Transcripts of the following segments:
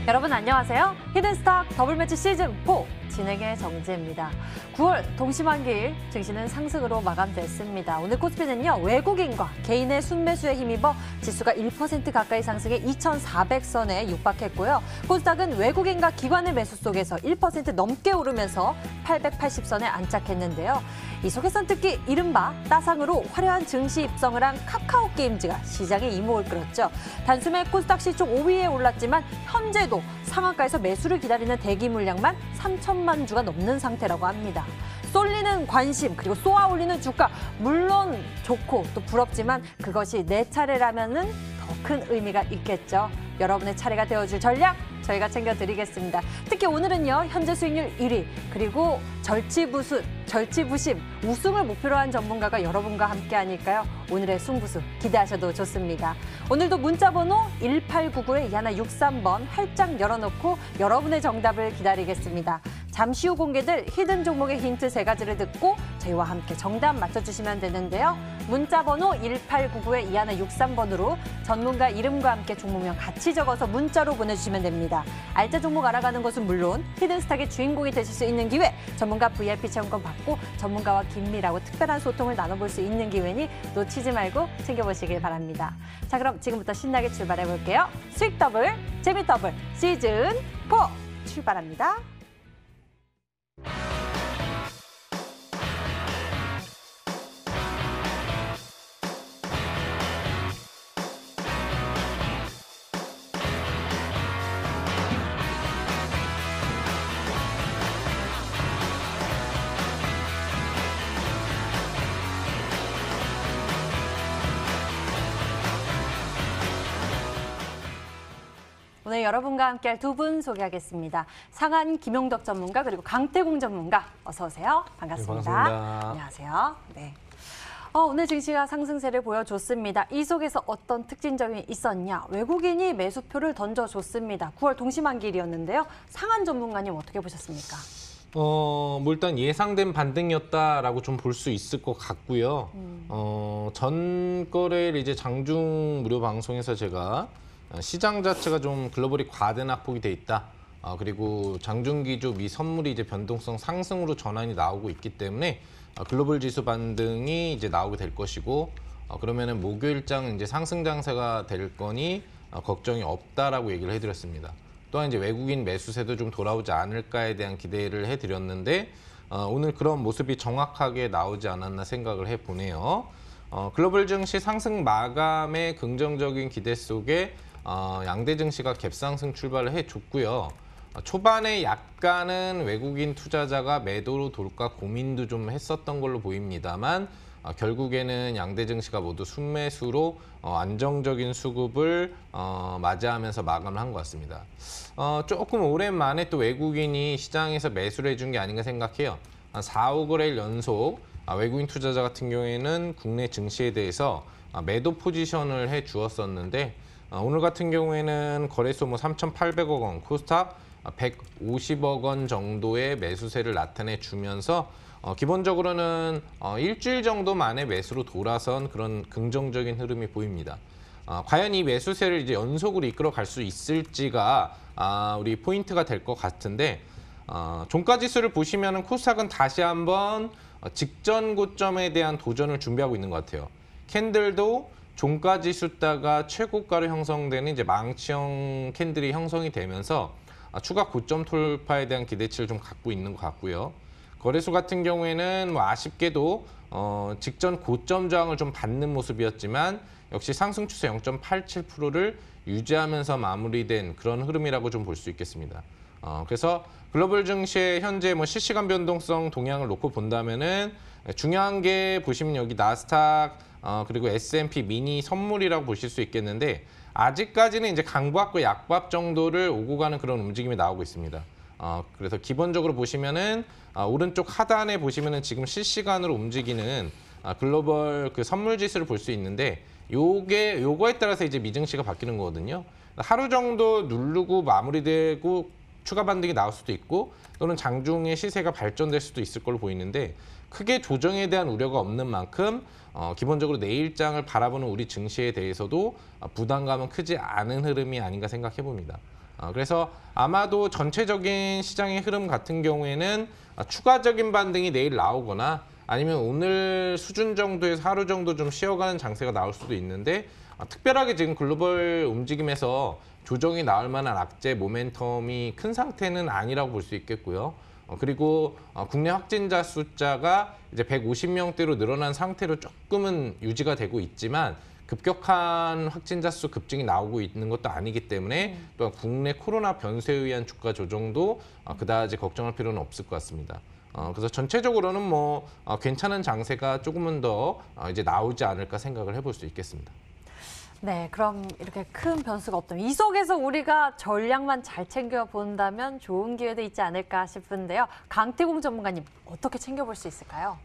여러분 안녕하세요. 히든스탁 더블매치 시즌4 진행의 정지입니다. 9월 동시만기일 증시는 상승으로 마감됐습니다. 오늘 코스피는요, 외국인과 개인의 순매수에 힘입어 지수가 1% 가까이 상승해 2,400선에 육박했고요. 코스닥은 외국인과 기관의 매수 속에서 1% 넘게 오르면서 880선에 안착했는데요. 이 속에선 특히 이른바 따상으로 화려한 증시 입성을 한 카카오게임즈가 시장의 이목을 끌었죠. 단숨에 코스닥 시총 5위에 올랐지만 현재도 상한가에서 매수를 기다리는 대기 물량만 3천만 주가 넘는 상태라고 합니다. 쏠리는 관심 그리고 쏘아올리는 주가 물론 좋고 또 부럽지만 그것이 내 차례라면은 더 큰 의미가 있겠죠. 여러분의 차례가 되어줄 전략 저희가 챙겨드리겠습니다. 특히 오늘은요, 현재 수익률 1위 그리고 절치부심 우승을 목표로 한 전문가가 여러분과 함께하니까요. 오늘의 승부수 기대하셔도 좋습니다. 오늘도 문자번호 1899-2163번 활짝 열어놓고 여러분의 정답을 기다리겠습니다. 잠시 후 공개될 히든 종목의 힌트 3가지를 듣고 저희와 함께 정답 맞춰주시면 되는데요. 문자번호 1899-2163번으로 전문가 이름과 함께 종목명 같이 적어서 문자로 보내주시면 됩니다. 알짜 종목 알아가는 것은 물론 히든스탁의 주인공이 되실 수 있는 기회, 전문가 VIP 체험권 받고 전문가와 긴밀하고 특별한 소통을 나눠볼 수 있는 기회니 놓치지 말고 챙겨보시길 바랍니다. 자, 그럼 지금부터 신나게 출발해볼게요. 수익 더블, 재미 더블 시즌4 출발합니다. 오늘 여러분과 함께할 두 분 소개하겠습니다. 상한 김용덕 전문가 그리고 강태공 전문가 어서 오세요. 반갑습니다. 네, 반갑습니다. 안녕하세요. 네. 오늘 증시가 상승세를 보여줬습니다. 이 속에서 어떤 특징점이 있었냐? 외국인이 매수표를 던져줬습니다. 9월 동시만기일이었는데요. 상한 전문가님 어떻게 보셨습니까? 뭐 일단 예상된 반등이었다라고 좀 볼 수 있을 것 같고요. 전 거래일 이제 장중 무료 방송에서 제가 시장 자체가 좀 글로벌이 과대나 낙폭이 돼 있다. 그리고 장중기조 미 선물이 이제 변동성 상승으로 전환이 나오고 있기 때문에 글로벌 지수 반등이 이제 나오게 될 것이고, 그러면은 목요일장 이제 상승 장세가 될 거니 걱정이 없다라고 얘기를 해드렸습니다. 또한 이제 외국인 매수세도 좀 돌아오지 않을까에 대한 기대를 해드렸는데 오늘 그런 모습이 정확하게 나오지 않았나 생각을 해보네요. 글로벌 증시 상승 마감의 긍정적인 기대 속에 양대 증시가 갭상승 출발을 해줬고요. 초반에 약간은 외국인 투자자가 매도로 돌까 고민도 좀 했었던 걸로 보입니다만 결국에는 양대 증시가 모두 순매수로 안정적인 수급을 맞이하면서 마감을 한 것 같습니다. 조금 오랜만에 또 외국인이 시장에서 매수를 해준 게 아닌가 생각해요. 한 4, 5거래일 연속 외국인 투자자 같은 경우에는 국내 증시에 대해서 매도 포지션을 해 주었었는데 오늘 같은 경우에는 거래소 뭐 3,800억 원, 코스닥 150억 원 정도의 매수세를 나타내 주면서 기본적으로는 일주일 정도 만에 매수로 돌아선 그런 긍정적인 흐름이 보입니다. 과연 이 매수세를 이제 연속으로 이끌어 갈 수 있을지가 우리 포인트가 될 것 같은데, 종가지수를 보시면은 코스닥은 다시 한번 직전 고점에 대한 도전을 준비하고 있는 것 같아요. 캔들도 종가지수 따가 최고가로 형성되는 이제 망치형 캔들이 형성이 되면서 추가 고점 돌파에 대한 기대치를 좀 갖고 있는 것 같고요. 거래소 같은 경우에는 뭐 아쉽게도 직전 고점 저항을 좀 받는 모습이었지만 역시 상승 추세 0.87%를 유지하면서 마무리된 그런 흐름이라고 좀 볼 수 있겠습니다. 그래서 글로벌 증시의 현재 뭐 실시간 변동성 동향을 놓고 본다면은 중요한 게 보시면 여기 나스닥 그리고 S&P 미니 선물이라고 보실 수 있겠는데 아직까지는 이제 강보합과 약보합 정도를 오고 가는 그런 움직임이 나오고 있습니다. 그래서 기본적으로 보시면은 오른쪽 하단에 보시면은 지금 실시간으로 움직이는 글로벌 그 선물 지수를 볼 수 있는데 요거에 따라서 이제 미증시가 바뀌는 거거든요. 하루 정도 누르고 마무리되고 추가 반등이 나올 수도 있고 또는 장중에 시세가 발전될 수도 있을 걸로 보이는데 크게 조정에 대한 우려가 없는 만큼 기본적으로 내일장을 바라보는 우리 증시에 대해서도 부담감은 크지 않은 흐름이 아닌가 생각해 봅니다. 그래서 아마도 전체적인 시장의 흐름 같은 경우에는 추가적인 반등이 내일 나오거나 아니면 오늘 수준 정도에서 하루 정도 좀 쉬어가는 장세가 나올 수도 있는데 특별하게 지금 글로벌 움직임에서 조정이 나올 만한 악재 모멘텀이 큰 상태는 아니라고 볼 수 있겠고요. 그리고 국내 확진자 숫자가 이제 150명대로 늘어난 상태로 조금은 유지가 되고 있지만 급격한 확진자 수 급증이 나오고 있는 것도 아니기 때문에 또한 국내 코로나 변수에 의한 주가 조정도 그다지 걱정할 필요는 없을 것 같습니다. 그래서 전체적으로는 뭐 괜찮은 장세가 조금은 더 이제 나오지 않을까 생각을 해볼 수 있겠습니다. 네, 그럼 이렇게 큰 변수가 없다면 이 속에서 우리가 전략만 잘 챙겨본다면 좋은 기회도 있지 않을까 싶은데요. 강태공 전문가님, 어떻게 챙겨볼 수 있을까요?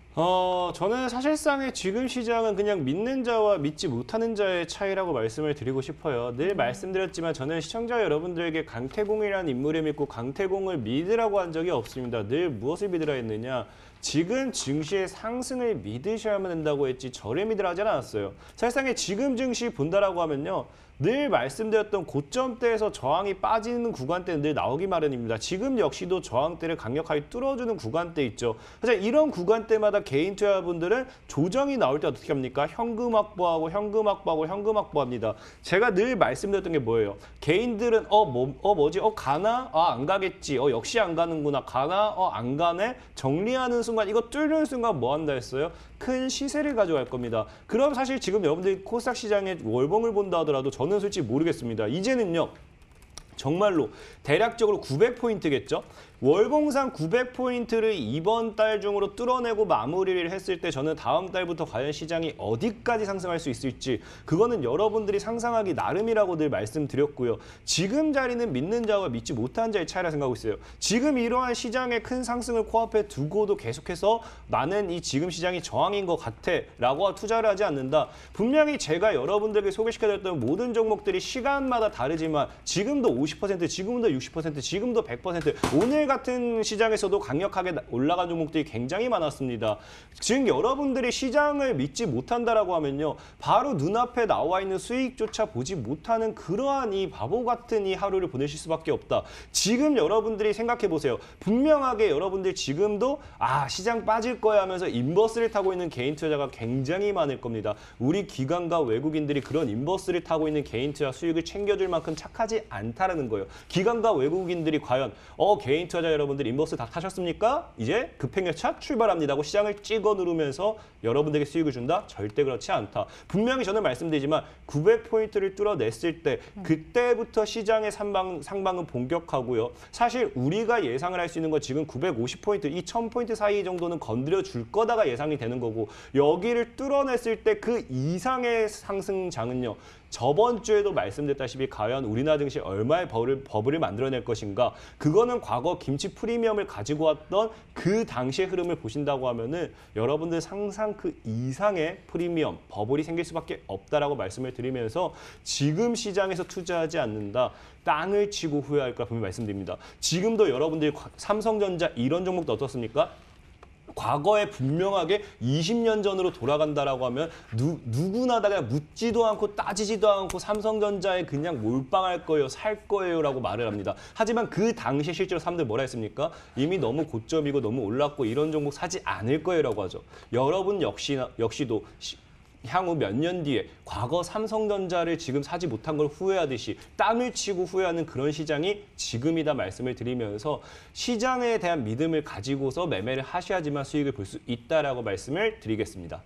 저는 사실상의 지금 시장은 그냥 믿는 자와 믿지 못하는 자의 차이라고 말씀을 드리고 싶어요. 늘 말씀드렸지만 저는 시청자 여러분들에게 강태공이라는 인물을 믿고 강태공을 믿으라고 한 적이 없습니다. 늘 무엇을 믿으라 했느냐? 지금 증시의 상승을 믿으셔야만 된다고 했지 저를 믿으라 하지 않았어요. 사실상의 지금 증시 본다라고 하면요. 늘 말씀드렸던 고점대에서 저항이 빠지는 구간대는 늘 나오기 마련입니다. 지금 역시도 저항대를 강력하게 뚫어주는 구간대 있죠. 그래서 이런 구간대마다 개인 투자분들은 조정이 나올 때 어떻게 합니까? 현금 확보하고 현금 확보하고 현금 확보합니다. 제가 늘 말씀드렸던 게 뭐예요? 개인들은 뭐지? 가나? 안 가겠지. 역시 안 가는구나. 가나? 안 가네? 정리하는 순간 이거 뚫는 순간 뭐 한다 했어요? 큰 시세를 가져갈 겁니다. 그럼 사실 지금 여러분들이 코스닥 시장의 월봉을 본다 하더라도 저는 솔직히 모르겠습니다. 이제는요. 정말로 대략적으로 900포인트겠죠? 월봉상 900포인트를 이번 달 중으로 뚫어내고 마무리를 했을 때 저는 다음 달부터 과연 시장이 어디까지 상승할 수 있을지 그거는 여러분들이 상상하기 나름이라고 늘 말씀드렸고요. 지금 자리는 믿는 자와 믿지 못하는 자의 차이라 생각하고 있어요. 지금 이러한 시장의 큰 상승을 코앞에 두고도 계속해서 나는 이 지금 시장이 저항인 것 같아 라고 투자를 하지 않는다. 분명히 제가 여러분들에게 소개시켜드렸던 모든 종목들이 시간마다 다르지만 지금도 50%, 지금도 60%, 지금도 100%, 오늘 같은 시장에서도 강력하게 올라간 종목들이 굉장히 많았습니다. 지금 여러분들이 시장을 믿지 못한다라고 하면요. 바로 눈앞에 나와 있는 수익조차 보지 못하는 그러한 이 바보 같은 이 하루를 보내실 수밖에 없다. 지금 여러분들이 생각해 보세요. 분명하게 여러분들 지금도 시장 빠질 거야 하면서 인버스를 타고 있는 개인 투자자가 굉장히 많을 겁니다. 우리 기관과 외국인들이 그런 인버스를 타고 있는 개인 투자 수익을 챙겨줄 만큼 착하지 않다라는 거예요. 기관과 외국인들이 과연 개인 투자자 여러분들 인버스 다 타셨습니까? 이제 급행열차 출발합니다 하고 시장을 찍어 누르면서 여러분들에게 수익을 준다? 절대 그렇지 않다. 분명히 저는 말씀드리지만 900포인트를 뚫어냈을 때 그때부터 시장의 상방은 본격하고요. 사실 우리가 예상을 할 수 있는 건 지금 950포인트, 이 1000포인트 사이 정도는 건드려 줄 거다가 예상이 되는 거고 여기를 뚫어냈을 때 그 이상의 상승장은요. 저번 주에도 말씀드렸다시피 과연 우리나라 증시 얼마의 버블을 만들어낼 것인가. 그거는 과거 김치 프리미엄을 가지고 왔던 그 당시의 흐름을 보신다고 하면은 여러분들 상상 그 이상의 프리미엄, 버블이 생길 수밖에 없다라고 말씀을 드리면서 지금 시장에서 투자하지 않는다. 땅을 치고 후회할 거라 분명히 말씀드립니다. 지금도 여러분들이 삼성전자 이런 종목도 어떻습니까? 과거에 분명하게 20년 전으로 돌아간다라고 하면 누구나 다 그냥 묻지도 않고 따지지도 않고 삼성전자에 그냥 몰빵할 거예요, 살 거예요라고 말을 합니다. 하지만 그 당시에 실제로 사람들 뭐라 했습니까? 이미 너무 고점이고 너무 올랐고 이런 종목 사지 않을 거예요라고 하죠. 여러분 역시도 향후 몇 년 뒤에 과거 삼성전자를 지금 사지 못한 걸 후회하듯이 땀을 치고 후회하는 그런 시장이 지금이다 말씀을 드리면서 시장에 대한 믿음을 가지고서 매매를 하셔야지만 수익을 볼 수 있다라고 말씀을 드리겠습니다.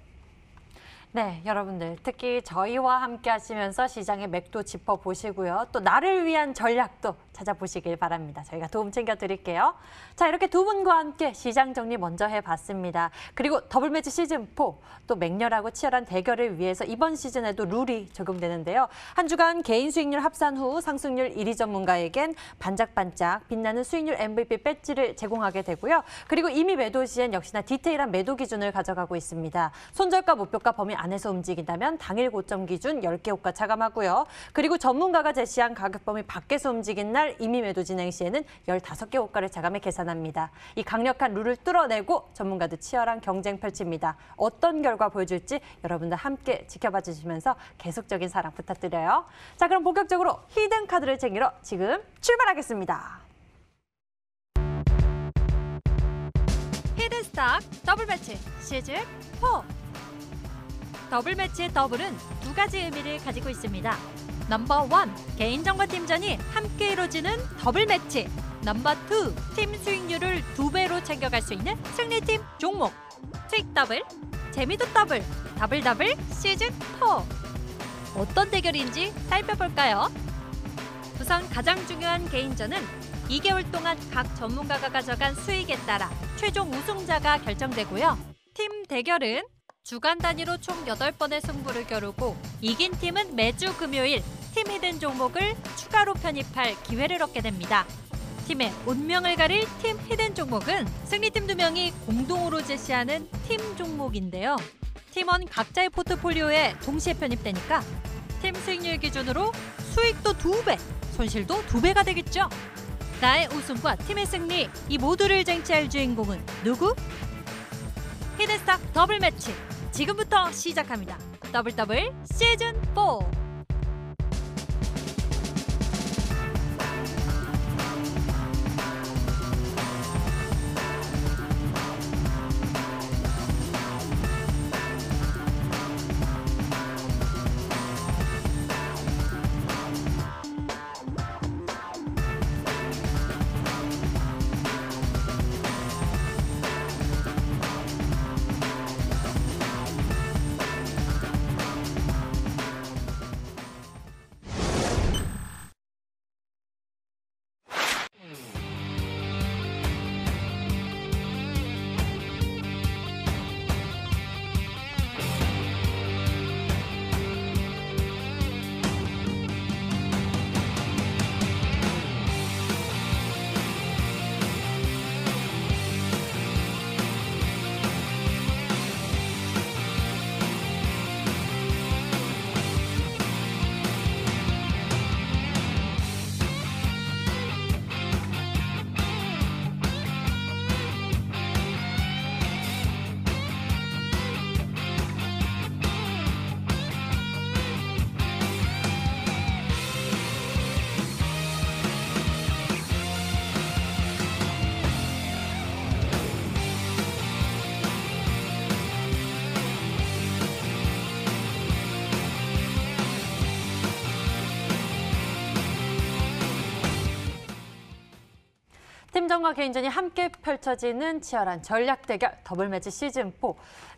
네, 여러분들 특히 저희와 함께 하시면서 시장의 맥도 짚어보시고요. 또 나를 위한 전략도 찾아보시길 바랍니다. 저희가 도움 챙겨드릴게요. 자, 이렇게 두 분과 함께 시장 정리 먼저 해봤습니다. 그리고 더블 매치 시즌4 또 맹렬하고 치열한 대결을 위해서 이번 시즌에도 룰이 적용되는데요. 한 주간 개인 수익률 합산 후 상승률 1위 전문가에겐 반짝반짝 빛나는 수익률 MVP 배지를 제공하게 되고요. 그리고 이미 매도 시엔 역시나 디테일한 매도 기준을 가져가고 있습니다. 손절가, 목표가, 범위 안에서 움직인다면 당일 고점 기준 10개 호가 차감하고요. 그리고 전문가가 제시한 가격 범위 밖에서 움직인 날 임의 매도 진행 시에는 15개 호가를 차감해 계산합니다. 이 강력한 룰을 뚫어내고 전문가들 치열한 경쟁 펼칩니다. 어떤 결과 보여줄지 여러분들 함께 지켜봐 주시면서 계속적인 사랑 부탁드려요. 자, 그럼 본격적으로 히든 카드를 챙기러 지금 출발하겠습니다. 히든스탁 더블 매치 시즌 4. 더블 매치의 더블은 두 가지 의미를 가지고 있습니다. 넘버 1, 개인전과 팀전이 함께 이루어지는 더블 매치. 넘버 2, 팀 수익률을 2배로 챙겨갈 수 있는 승리팀 종목. 수익 더블, 재미도 더블, 더블 더블 시즌 4. 어떤 대결인지 살펴볼까요? 우선 가장 중요한 개인전은 2개월 동안 각 전문가가 가져간 수익에 따라 최종 우승자가 결정되고요. 팀 대결은 주간 단위로 총 8번의 승부를 겨루고 이긴 팀은 매주 금요일 팀 히든 종목을 추가로 편입할 기회를 얻게 됩니다. 팀의 운명을 가릴 팀 히든 종목은 승리팀 2명이 공동으로 제시하는 팀 종목인데요. 팀원 각자의 포트폴리오에 동시에 편입되니까 팀 수익률 기준으로 수익도 2배, 손실도 2배가 되겠죠. 나의 우승과 팀의 승리, 이 모두를 쟁취할 주인공은 누구? 히든스탁 더블 매치 지금부터 시작합니다. 더블 더블 시즌 4. 팀전과 개인전이 함께 펼쳐지는 치열한 전략 대결 더블 매치 시즌 4.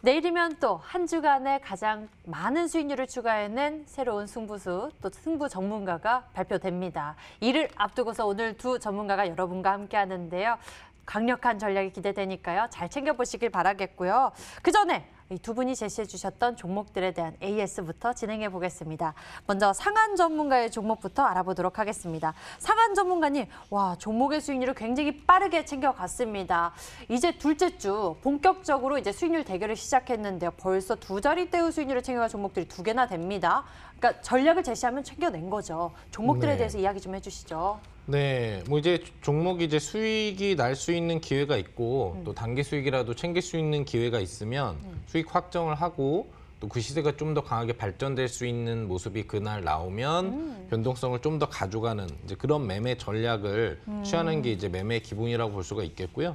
내일이면 또 한 주간에 가장 많은 수익률을 추가해낸 새로운 승부수, 또 승부 전문가가 발표됩니다. 이를 앞두고서 오늘 두 전문가가 여러분과 함께 하는데요. 강력한 전략이 기대되니까요. 잘 챙겨보시길 바라겠고요. 그 전에 이 두 분이 제시해 주셨던 종목들에 대한 AS부터 진행해 보겠습니다. 먼저 상한 전문가의 종목부터 알아보도록 하겠습니다. 상한 전문가님, 와, 종목의 수익률을 굉장히 빠르게 챙겨갔습니다. 이제 둘째 주 본격적으로 이제 수익률 대결을 시작했는데요. 벌써 두 자릿대의 수익률을 챙겨간 종목들이 2개나 됩니다. 그러니까 전략을 제시하면 챙겨낸 거죠. 종목들에 네. 대해서 이야기 좀 해주시죠. 네, 뭐 이제 종목이 이제 수익이 날 수 있는 기회가 있고 또 단기 수익이라도 챙길 수 있는 기회가 있으면 수익 확정을 하고 또 그 시세가 좀 더 강하게 발전될 수 있는 모습이 그날 나오면 변동성을 좀 더 가져가는 이제 그런 매매 전략을 취하는 게 이제 매매의 기본이라고 볼 수가 있겠고요.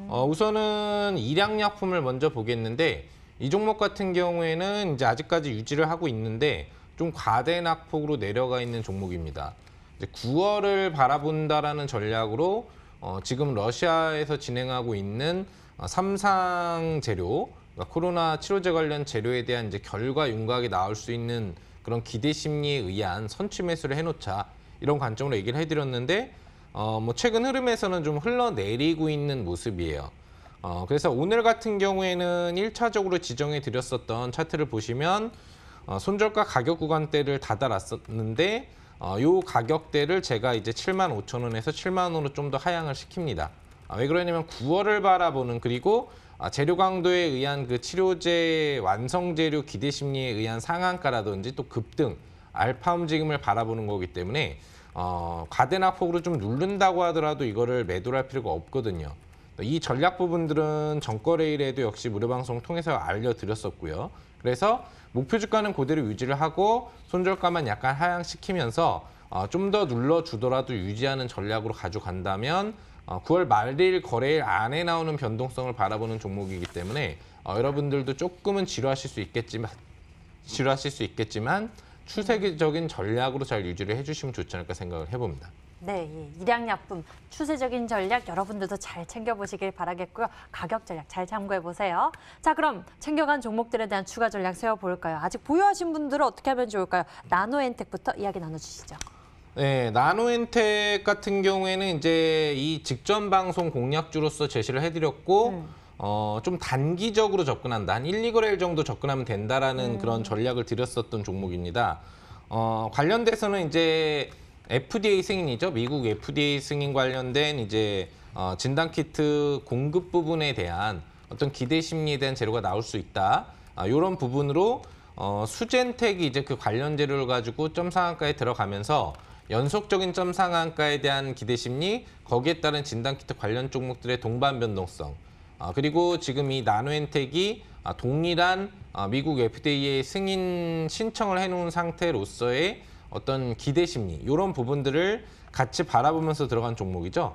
우선은 일양약품을 먼저 보겠는데 이 종목 같은 경우에는 이제 아직까지 유지를 하고 있는데 좀 과대낙폭으로 내려가 있는 종목입니다. 이제 9월을 바라본다라는 전략으로 지금 러시아에서 진행하고 있는 삼상 재료, 그러니까 코로나 치료제 관련 재료에 대한 이제 결과 윤곽이 나올 수 있는 그런 기대 심리에 의한 선취 매수를 해놓자 이런 관점으로 얘기를 해드렸는데 뭐 최근 흐름에서는 좀 흘러내리고 있는 모습이에요. 그래서 오늘 같은 경우에는 1차적으로 지정해 드렸었던 차트를 보시면 손절가 가격 구간대를 다다랐었는데 요 가격대를 제가 이제 75,000원에서 7만 원으로 좀 더 하향을 시킵니다. 왜 그러냐면 9월을 바라보는 그리고 재료 강도에 의한 그 치료제 완성 재료 기대 심리에 의한 상한가라든지 또 급등, 알파 움직임을 바라보는 거기 때문에 과대낙폭으로 좀 누른다고 하더라도 이거를 매도할 필요가 없거든요. 이 전략 부분들은 전거래일에도 역시 무료 방송 통해서 알려드렸었고요. 그래서 목표 주가는 그대로 유지를 하고 손절가만 약간 하향시키면서 좀 더 눌러주더라도 유지하는 전략으로 가져간다면 9월 말일 거래일 안에 나오는 변동성을 바라보는 종목이기 때문에 여러분들도 조금은 지루하실 수 있겠지만 추세적인 전략으로 잘 유지를 해주시면 좋지 않을까 생각을 해봅니다. 네, 이 일양약품 추세적인 전략 여러분들도 잘 챙겨보시길 바라겠고요. 가격 전략 잘 참고해보세요. 자, 그럼 챙겨간 종목들에 대한 추가 전략 세워볼까요? 아직 보유하신 분들은 어떻게 하면 좋을까요? 나노엔텍부터 이야기 나눠주시죠. 네, 나노엔텍 같은 경우에는 이제 이 직전 방송 공략주로서 제시를 해드렸고 좀 단기적으로 접근한다. 한 1, 2거래일 정도 접근하면 된다라는 그런 전략을 드렸었던 종목입니다. 관련돼서는 이제 FDA 승인이죠. 미국 FDA 승인 관련된 이제 진단키트 공급 부분에 대한 어떤 기대 심리에 대한 재료가 나올 수 있다. 이런 부분으로 수젠텍이 이제 그 관련 재료를 가지고 점 상한가에 들어가면서 연속적인 점 상한가에 대한 기대 심리, 거기에 따른 진단키트 관련 종목들의 동반 변동성, 그리고 지금 이 나노엔텍이 동일한 미국 FDA의 승인 신청을 해놓은 상태로서의 어떤 기대 심리, 이런 부분들을 같이 바라보면서 들어간 종목이죠.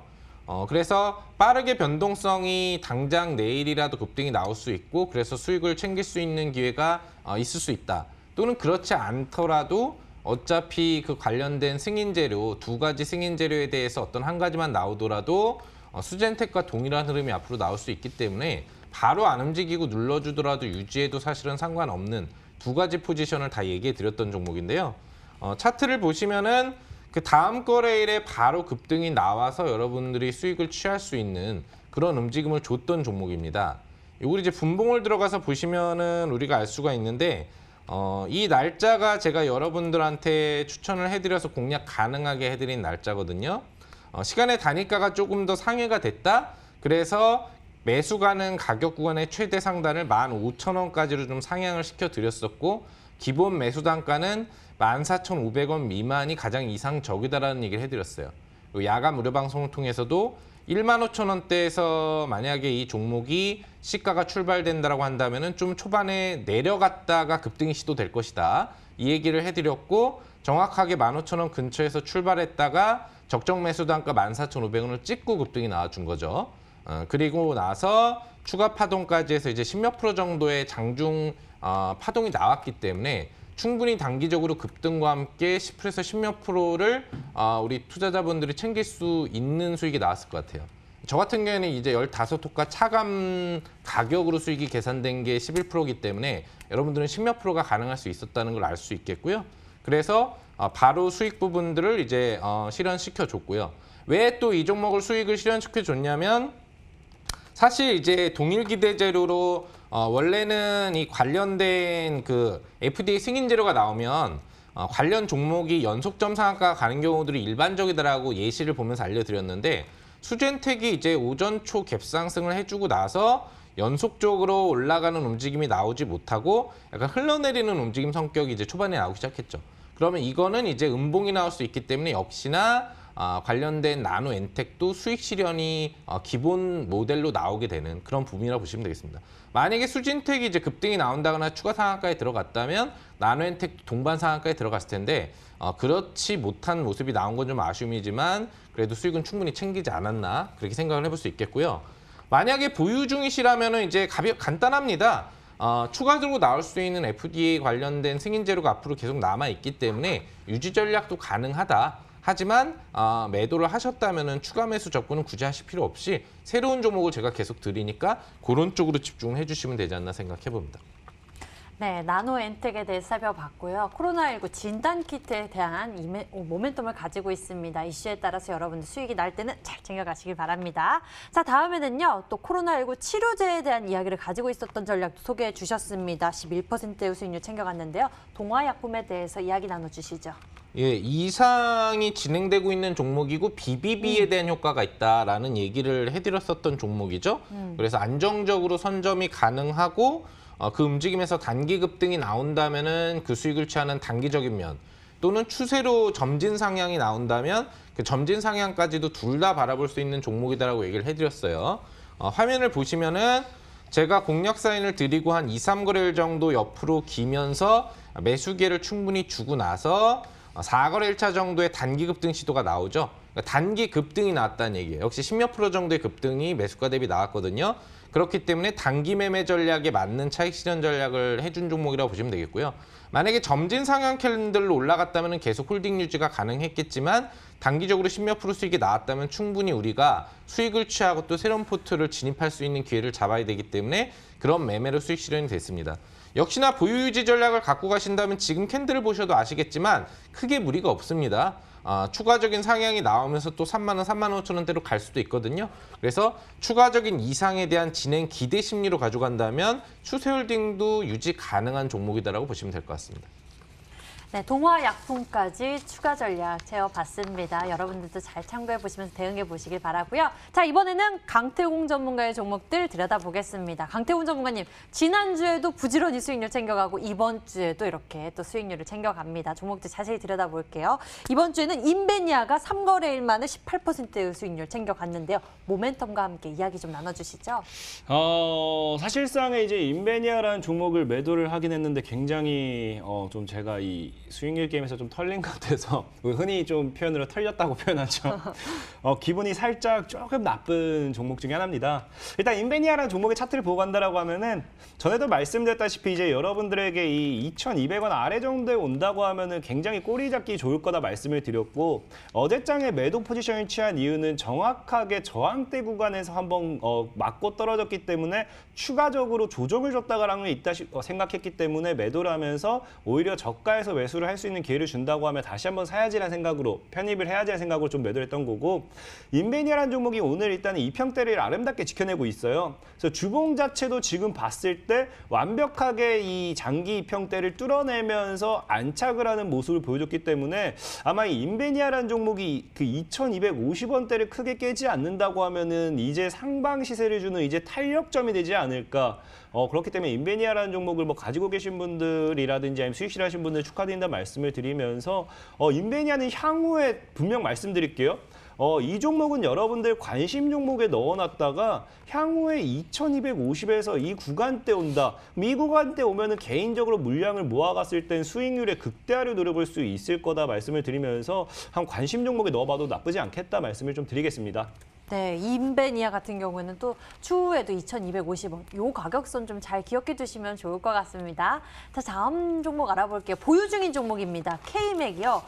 그래서 빠르게 변동성이 당장 내일이라도 급등이 나올 수 있고 그래서 수익을 챙길 수 있는 기회가 있을 수 있다. 또는 그렇지 않더라도 어차피 그 관련된 승인 재료, 두 가지 승인 재료에 대해서 어떤 한 가지만 나오더라도 수젠텍과 동일한 흐름이 앞으로 나올 수 있기 때문에 바로 안 움직이고 눌러주더라도 유지해도 사실은 상관없는 두 가지 포지션을 다 얘기해 드렸던 종목인데요. 차트를 보시면은 그 다음 거래일에 바로 급등이 나와서 여러분들이 수익을 취할 수 있는 그런 움직임을 줬던 종목입니다. 요걸 이제 분봉을 들어가서 보시면은 우리가 알 수가 있는데 이 날짜가 제가 여러분들한테 추천을 해드려서 공략 가능하게 해드린 날짜거든요. 시간의 단위가가 조금 더 상회가 됐다. 그래서 매수 가능 가격 구간의 최대 상단을 15,000원까지로 좀 상향을 시켜드렸었고 기본 매수 단가는 14,500원 미만이 가장 이상적이다라는 얘기를 해드렸어요. 그리고 야간 무료 방송을 통해서도 15,000원대에서 만약에 이 종목이 시가가 출발된다라고 한다면은 좀 초반에 내려갔다가 급등이 시도될 것이다. 이 얘기를 해드렸고 정확하게 15,000원 근처에서 출발했다가 적정 매수 단가 14,500원을 찍고 급등이 나와준 거죠. 그리고 나서 추가 파동까지 해서 이제 10몇 프로 정도의 장중 파동이 나왔기 때문에 충분히 단기적으로 급등과 함께 10%에서 10몇 프로를 우리 투자자분들이 챙길 수 있는 수익이 나왔을 것 같아요. 저 같은 경우에는 이제 15호가 차감 가격으로 수익이 계산된 게 11%이기 때문에 여러분들은 10몇 프로가 가능할 수 있었다는 걸 알 수 있겠고요. 그래서 바로 수익 부분들을 이제 실현시켜 줬고요. 왜 또 이 종목을 수익을 실현시켜 줬냐면 사실 이제 동일 기대 재료로 원래는 이 관련된 그 FDA 승인 재료가 나오면 관련 종목이 연속점 상한가가 가는 경우들이 일반적이다라고 예시를 보면서 알려드렸는데 수젠텍이 이제 오전 초 갭상승을 해주고 나서 연속적으로 올라가는 움직임이 나오지 못하고 약간 흘러내리는 움직임 성격이 이제 초반에 나오기 시작했죠. 그러면 이거는 이제 음봉이 나올 수 있기 때문에 역시나 관련된 나노엔텍도 수익 실현이 기본 모델로 나오게 되는 그런 부분이라고 보시면 되겠습니다. 만약에 수진텍이 이제 급등이 나온다거나 추가 상한가에 들어갔다면 나노엔텍도 동반 상한가에 들어갔을 텐데 그렇지 못한 모습이 나온 건 좀 아쉬움이지만 그래도 수익은 충분히 챙기지 않았나 그렇게 생각을 해볼 수 있겠고요. 만약에 보유 중이시라면은 이제 간단합니다. 추가적으로 나올 수 있는 FDA 관련된 승인 재료가 앞으로 계속 남아 있기 때문에 유지 전략도 가능하다. 하지만 매도를 하셨다면 추가 매수 접근은 굳이 하실 필요 없이 새로운 종목을 제가 계속 드리니까 그런 쪽으로 집중을 해주시면 되지 않나 생각해 봅니다. 네, 나노엔텍에 대해서 살펴봤고요. 코로나19 진단키트에 대한 모멘텀을 가지고 있습니다. 이슈에 따라서 여러분들 수익이 날 때는 잘 챙겨가시길 바랍니다. 자, 다음에는요. 또 코로나19 치료제에 대한 이야기를 가지고 있었던 전략도 소개해 주셨습니다. 11%의 수익률 챙겨갔는데요. 동화약품에 대해서 이야기 나눠주시죠. 예, 이상이 진행되고 있는 종목이고 BBB에 대한 효과가 있다라는 얘기를 해드렸었던 종목이죠. 그래서 안정적으로 선점이 가능하고 그 움직임에서 단기 급등이 나온다면은 그 수익을 취하는 단기적인 면 또는 추세로 점진 상향이 나온다면 그 점진 상향까지도 둘 다 바라볼 수 있는 종목이다라고 얘기를 해드렸어요. 화면을 보시면은 제가 공략 사인을 드리고 한 2, 3거래일 정도 옆으로 기면서 매수 기회를 충분히 주고 나서 4거래 1차 정도의 단기 급등 시도가 나오죠. 그러니까 단기 급등이 나왔다는 얘기예요. 역시 10몇 프로 정도의 급등이 매수가 대비 나왔거든요. 그렇기 때문에 단기 매매 전략에 맞는 차익 실현 전략을 해준 종목이라고 보시면 되겠고요. 만약에 점진 상향 캔들로 올라갔다면 계속 홀딩 유지가 가능했겠지만 단기적으로 10몇 프로 수익이 나왔다면 충분히 우리가 수익을 취하고 또 새로운 포트를 진입할 수 있는 기회를 잡아야 되기 때문에 그런 매매로 수익 실현이 됐습니다. 역시나 보유 유지 전략을 갖고 가신다면 지금 캔들을 보셔도 아시겠지만 크게 무리가 없습니다. 추가적인 상향이 나오면서 또 3만 원, 3만 5천 원대로 갈 수도 있거든요. 그래서 추가적인 이상에 대한 진행 기대 심리로 가져간다면 추세 홀딩도 유지 가능한 종목이다라고 보시면 될 것 같습니다. 네, 동화약품까지 추가 전략 채워봤습니다. 여러분들도 잘 참고해 보시면서 대응해 보시길 바라고요. 자, 이번에는 강태공 전문가의 종목들 들여다보겠습니다. 강태공 전문가님, 지난주에도 부지런히 수익률 챙겨가고 이번 주에도 이렇게 또 수익률을 챙겨갑니다. 종목들 자세히 들여다볼게요. 이번 주에는 인베니아가 3거래일 만에 18%의 수익률 챙겨갔는데요. 모멘텀과 함께 이야기 좀 나눠주시죠. 사실상에 이제 인베니아라는 종목을 매도를 하긴 했는데 굉장히 좀 제가 이 수익률 게임에서 좀 털린 것 같아서 흔히 좀 표현으로 털렸다고 표현하죠. 기분이 살짝 조금 나쁜 종목 중에 하나입니다. 일단 인베니아라는 종목의 차트를 보고 간다라고 하면은 전에도 말씀드렸다시피 이제 여러분들에게 이 2,200원 아래 정도에 온다고 하면은 굉장히 꼬리 잡기 좋을 거다 말씀을 드렸고 어제장에 매도 포지션을 취한 이유는 정확하게 저항대 구간에서 한번 맞고 떨어졌기 때문에 추가적으로 조정을 줬다가라는 게 있다 생각했기 때문에 매도를 하면서 오히려 저가에서 매수를 할 수 있는 기회를 준다고 하면 다시 한번 사야지라는 생각으로 편입을 해야지라는 생각으로 좀 매도를 했던 거고 인베니아라는 종목이 오늘 일단은 이평대를 아름답게 지켜내고 있어요. 그래서 주봉 자체도 지금 봤을 때 완벽하게 이 장기 이평대를 뚫어내면서 안착을 하는 모습을 보여줬기 때문에 아마 이 인베니아라는 종목이 그 2,250원대를 크게 깨지 않는다고 하면은 이제 상방 시세를 주는 이제 탄력점이 되지 않을까. 그렇기 때문에 인베니아라는 종목을 뭐 가지고 계신 분들이라든지 아니면 수익 실하신 분들 축하드린다 말씀을 드리면서 인베니아는 향후에 분명 말씀드릴게요. 이 종목은 여러분들 관심 종목에 넣어놨다가 향후에 2,250에서 이 구간대 온다. 이 구간대 오면은 개인적으로 물량을 모아갔을 땐 수익률의 극대화를 노려볼 수 있을 거다 말씀을 드리면서 한 관심 종목에 넣어봐도 나쁘지 않겠다 말씀을 좀 드리겠습니다. 네, 인베니아 같은 경우에는 또 추후에도 2,250원. 요 가격선 좀 잘 기억해 두시면 좋을 것 같습니다. 자, 다음 종목 알아볼게요. 보유 중인 종목입니다. K맥이요.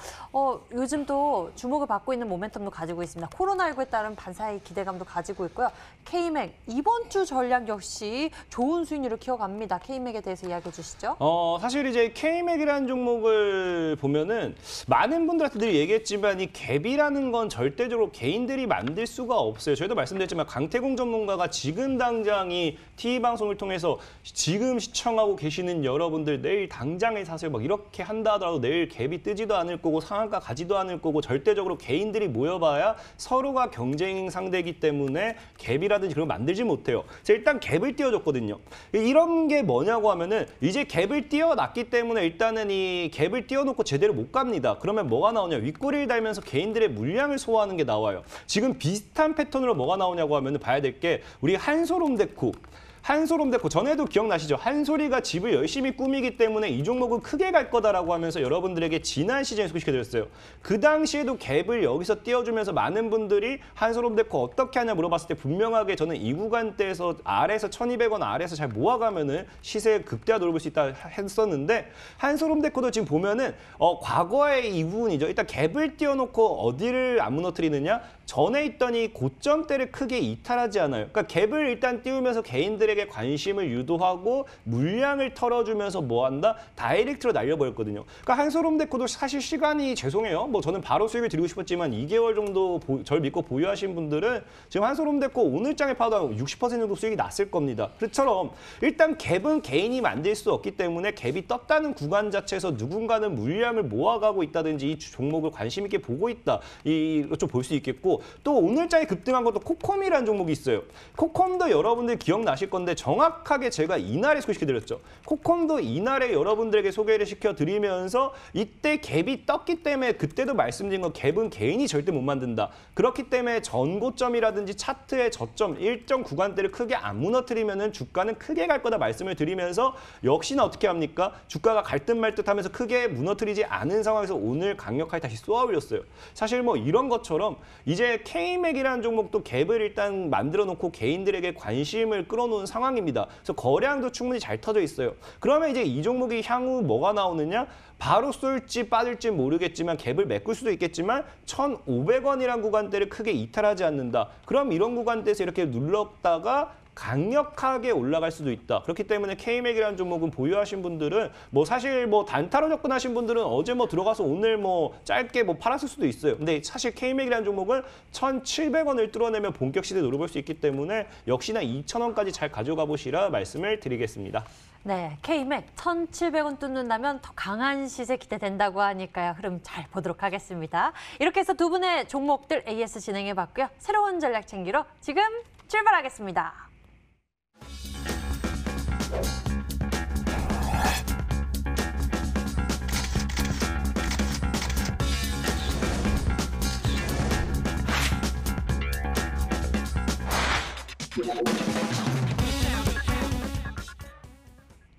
요즘 또 주목을 받고 있는 모멘텀도 가지고 있습니다. 코로나19에 따른 반사의 기대감도 가지고 있고요. K맥, 이번 주 전략 역시 좋은 수익률을 키워갑니다. K맥에 대해서 이야기해 주시죠. 사실 이제 K맥이라는 종목을 보면은 많은 분들한테 늘 얘기했지만 이 갭이라는 건 절대적으로 개인들이 만들 수가 없어요. 저희도 말씀드렸지만 강태공 전문가가 지금 당장 이 TV방송을 통해서 지금 시청하고 계시는 여러분들 내일 당장에 사세요. 막 이렇게 한다 하더라도 내일 갭이 뜨지도 않을 거고 상한가 가지도 않을 거고 절대적으로 개인들이 모여봐야 서로가 경쟁 상대이기 때문에 갭이라든지 그런 거 만들지 못해요. 제가 일단 갭을 띄워줬거든요. 이런 게 뭐냐고 하면은 이제 갭을 띄워놨기 때문에 일단은 이 갭을 띄워놓고 제대로 못 갑니다. 그러면 뭐가 나오냐. 윗꼬리를 달면서 개인들의 물량을 소화하는 게 나와요. 지금 비슷한 패턴으로 뭐가 나오냐고 하면 봐야 될 게 우리 한솔홈데코. 전에도 기억나시죠? 한솔이가 집을 열심히 꾸미기 때문에 이 종목은 크게 갈 거다라고 하면서 여러분들에게 지난 시즌에 소개시켜드렸어요. 그 당시에도 갭을 여기서 띄워주면서 많은 분들이 한솔홈데코 어떻게 하냐 물어봤을 때 분명하게 저는 이 구간대에서 아래에서 1,200원 아래에서 잘 모아가면은 시세 극대화 노려볼 수 있다 했었는데 한솔홈데코도 지금 보면은 과거의 이 부분이죠. 일단 갭을 띄워놓고 어디를 안 무너뜨리느냐? 전에 있던 이 고점대를 크게 이탈하지 않아요. 그러니까 갭을 일단 띄우면서 개인들에게 개인들에게 관심을 유도하고 물량을 털어주면서 뭐한다? 다이렉트로 날려버렸거든요. 그러니까 한솔홈데코도 사실 시간이 죄송해요. 뭐 저는 바로 수익을 드리고 싶었지만 2개월 정도 절 믿고 보유하신 분들은 지금 한솔홈데코 오늘장에 파도 60% 정도 수익이 났을 겁니다. 그처럼 일단 갭은 개인이 만들 수 없기 때문에 갭이 떴다는 구간 자체에서 누군가는 물량을 모아가고 있다든지 이 종목을 관심 있게 보고 있다. 이거 좀 볼 수 있겠고 또 오늘장에 급등한 것도 코콤이라는 종목이 있어요. 코콤도 여러분들 기억나실 건데 정확하게 제가 이날에 소개시켜드렸죠. 코콤도 이날에 여러분들에게 소개를 시켜드리면서 이때 갭이 떴기 때문에 그때도 말씀드린 건 갭은 개인이 절대 못 만든다. 그렇기 때문에 전고점이라든지 차트의 저점 일정 구간대를 크게 안 무너뜨리면은 주가는 크게 갈 거다 말씀을 드리면서 역시나 어떻게 합니까? 주가가 갈 듯 말 듯 하면서 크게 무너뜨리지 않은 상황에서 오늘 강력하게 다시 쏘아 올렸어요. 사실 뭐 이런 것처럼 이제 K맥이라는 종목도 갭을 일단 만들어 놓고 개인들에게 관심을 끌어놓은 상황입니다. 그래서 거래량도 충분히 잘 터져 있어요. 그러면 이제 이 종목이 향후 뭐가 나오느냐? 바로 쏠지 빠질지 모르겠지만 갭을 메꿀 수도 있겠지만 1,500원이라는 구간대를 크게 이탈하지 않는다. 그럼 이런 구간대에서 이렇게 눌렀다가 강력하게 올라갈 수도 있다. 그렇기 때문에 K맥이라는 종목은 보유하신 분들은 뭐 사실 뭐 단타로 접근하신 분들은 어제 뭐 들어가서 오늘 뭐 짧게 뭐 팔았을 수도 있어요. 근데 사실 K맥이라는 종목은 1,700원을 뚫어내면 본격 시대 노려볼 수 있기 때문에 역시나 2,000원까지 잘 가져가 보시라 말씀을 드리겠습니다. 네, K맥 1,700원 뚫는다면 더 강한 시세 기대된다고 하니까요. 흐름 잘 보도록 하겠습니다. 이렇게 해서 두 분의 종목들 AS 진행해봤고요. 새로운 전략 챙기러 지금 출발하겠습니다.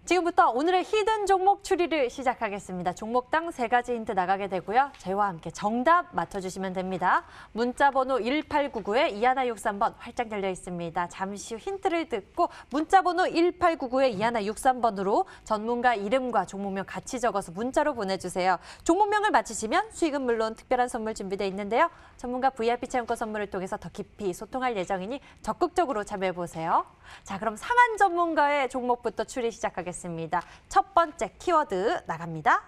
지금부터 오늘의 히든 종목 추리를 시작하겠습니다. 종목당 3가지 힌트 나가게 되고요. 저희와 함께 정답 맞춰주시면 됩니다. 문자 번호 1899에 2163번 활짝 열려 있습니다. 잠시 후 힌트를 듣고 문자 번호 1899에 2163번으로 전문가 이름과 종목명 같이 적어서 문자로 보내주세요. 종목명을 맞히시면 수익은 물론 특별한 선물 준비되어 있는데요. 전문가 VIP 체험권 선물을 통해서 더 깊이 소통할 예정이니 적극적으로 참여해보세요. 자, 그럼 상한 전문가의 종목부터 추리 시작하겠습니다. 첫 번째 키워드 나갑니다.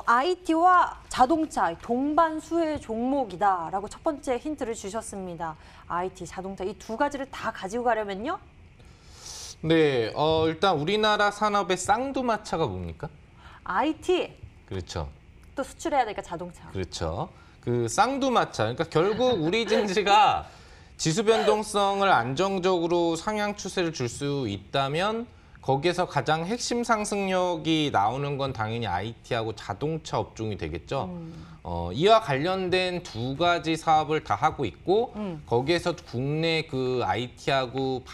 IT와 자동차 동반 수혜 종목이다라고 첫 번째 힌트를 주셨습니다. IT, 자동차 이 두 가지를 다 가지고 가려면요? 네, 일단 우리나라 산업의 쌍두마차가 뭡니까? IT, 그렇죠. 또 수출해야 되니까 자동차. 그렇죠. 그 쌍두마차. 그러니까 결국 우리 증시가 지수 변동성을 안정적으로 상향 추세를 줄 수 있다면 거기에서 가장 핵심 상승력이 나오는 건 당연히 IT하고 자동차 업종이 되겠죠. 이와 관련된 두 가지 사업을 다 하고 있고 거기에서 국내 그 IT하고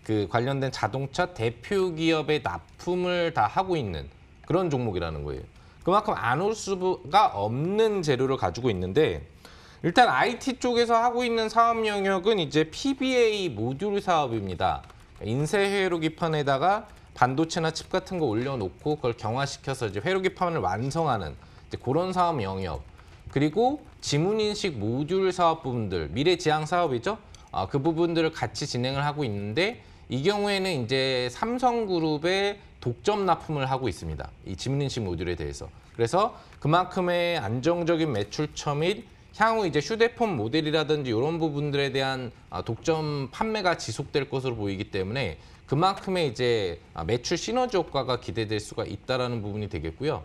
그 관련된 자동차 대표 기업의 납품을 다 하고 있는 그런 종목이라는 거예요. 그만큼 안 올 수가 없는 재료를 가지고 있는데 일단 IT 쪽에서 하고 있는 사업 영역은 이제 PBA 모듈 사업입니다. 인쇄 회로기판에다가 반도체나 칩 같은 거 올려놓고 그걸 경화시켜서 이제 회로기판을 완성하는 이제 그런 사업 영역. 그리고 지문인식 모듈 사업 부분들, 미래지향 사업이죠. 그 부분들을 같이 진행을 하고 있는데 이 경우에는 이제 삼성그룹의 독점 납품을 하고 있습니다. 이 지문인식 모듈에 대해서. 그래서 그만큼의 안정적인 매출처 및 향후 이제 휴대폰 모델이라든지 이런 부분들에 대한 독점 판매가 지속될 것으로 보이기 때문에 그만큼의 이제 매출 시너지 효과가 기대될 수가 있다라는 부분이 되겠고요.